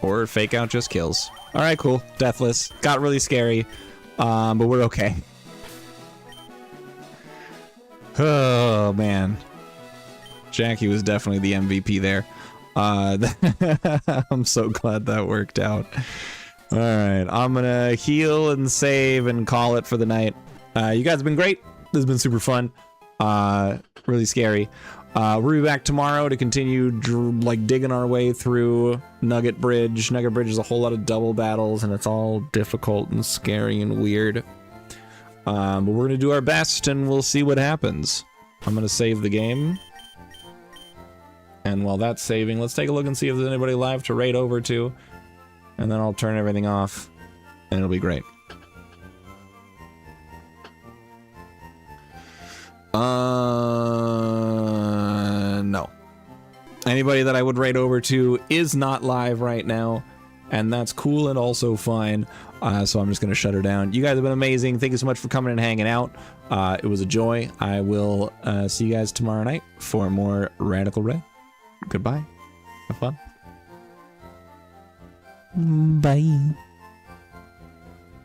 Or fake out just kills. Alright, cool. Deathless. Got really scary. But we're okay. Oh, man. Jackie was definitely the MVP there. I'm so glad that worked out. All right, I'm gonna heal and save and call it for the night. You guys have been great. This has been super fun. Really scary. We'll be back tomorrow to continue like digging our way through Nugget Bridge. Nugget Bridge is a whole lot of double battles, and it's all difficult and scary and weird. But we're gonna do our best, and we'll see what happens. I'm gonna save the game. And while that's saving, let's take a look and see if there's anybody live to raid over to. And then I'll turn everything off, and it'll be great. No. Anybody that I would raid over to is not live right now, and that's cool and also fine. So I'm just going to shut her down. You guys have been amazing. Thank you so much for coming and hanging out. It was a joy. I will see you guys tomorrow night for more Radical Raid. Goodbye. Have fun. Bye.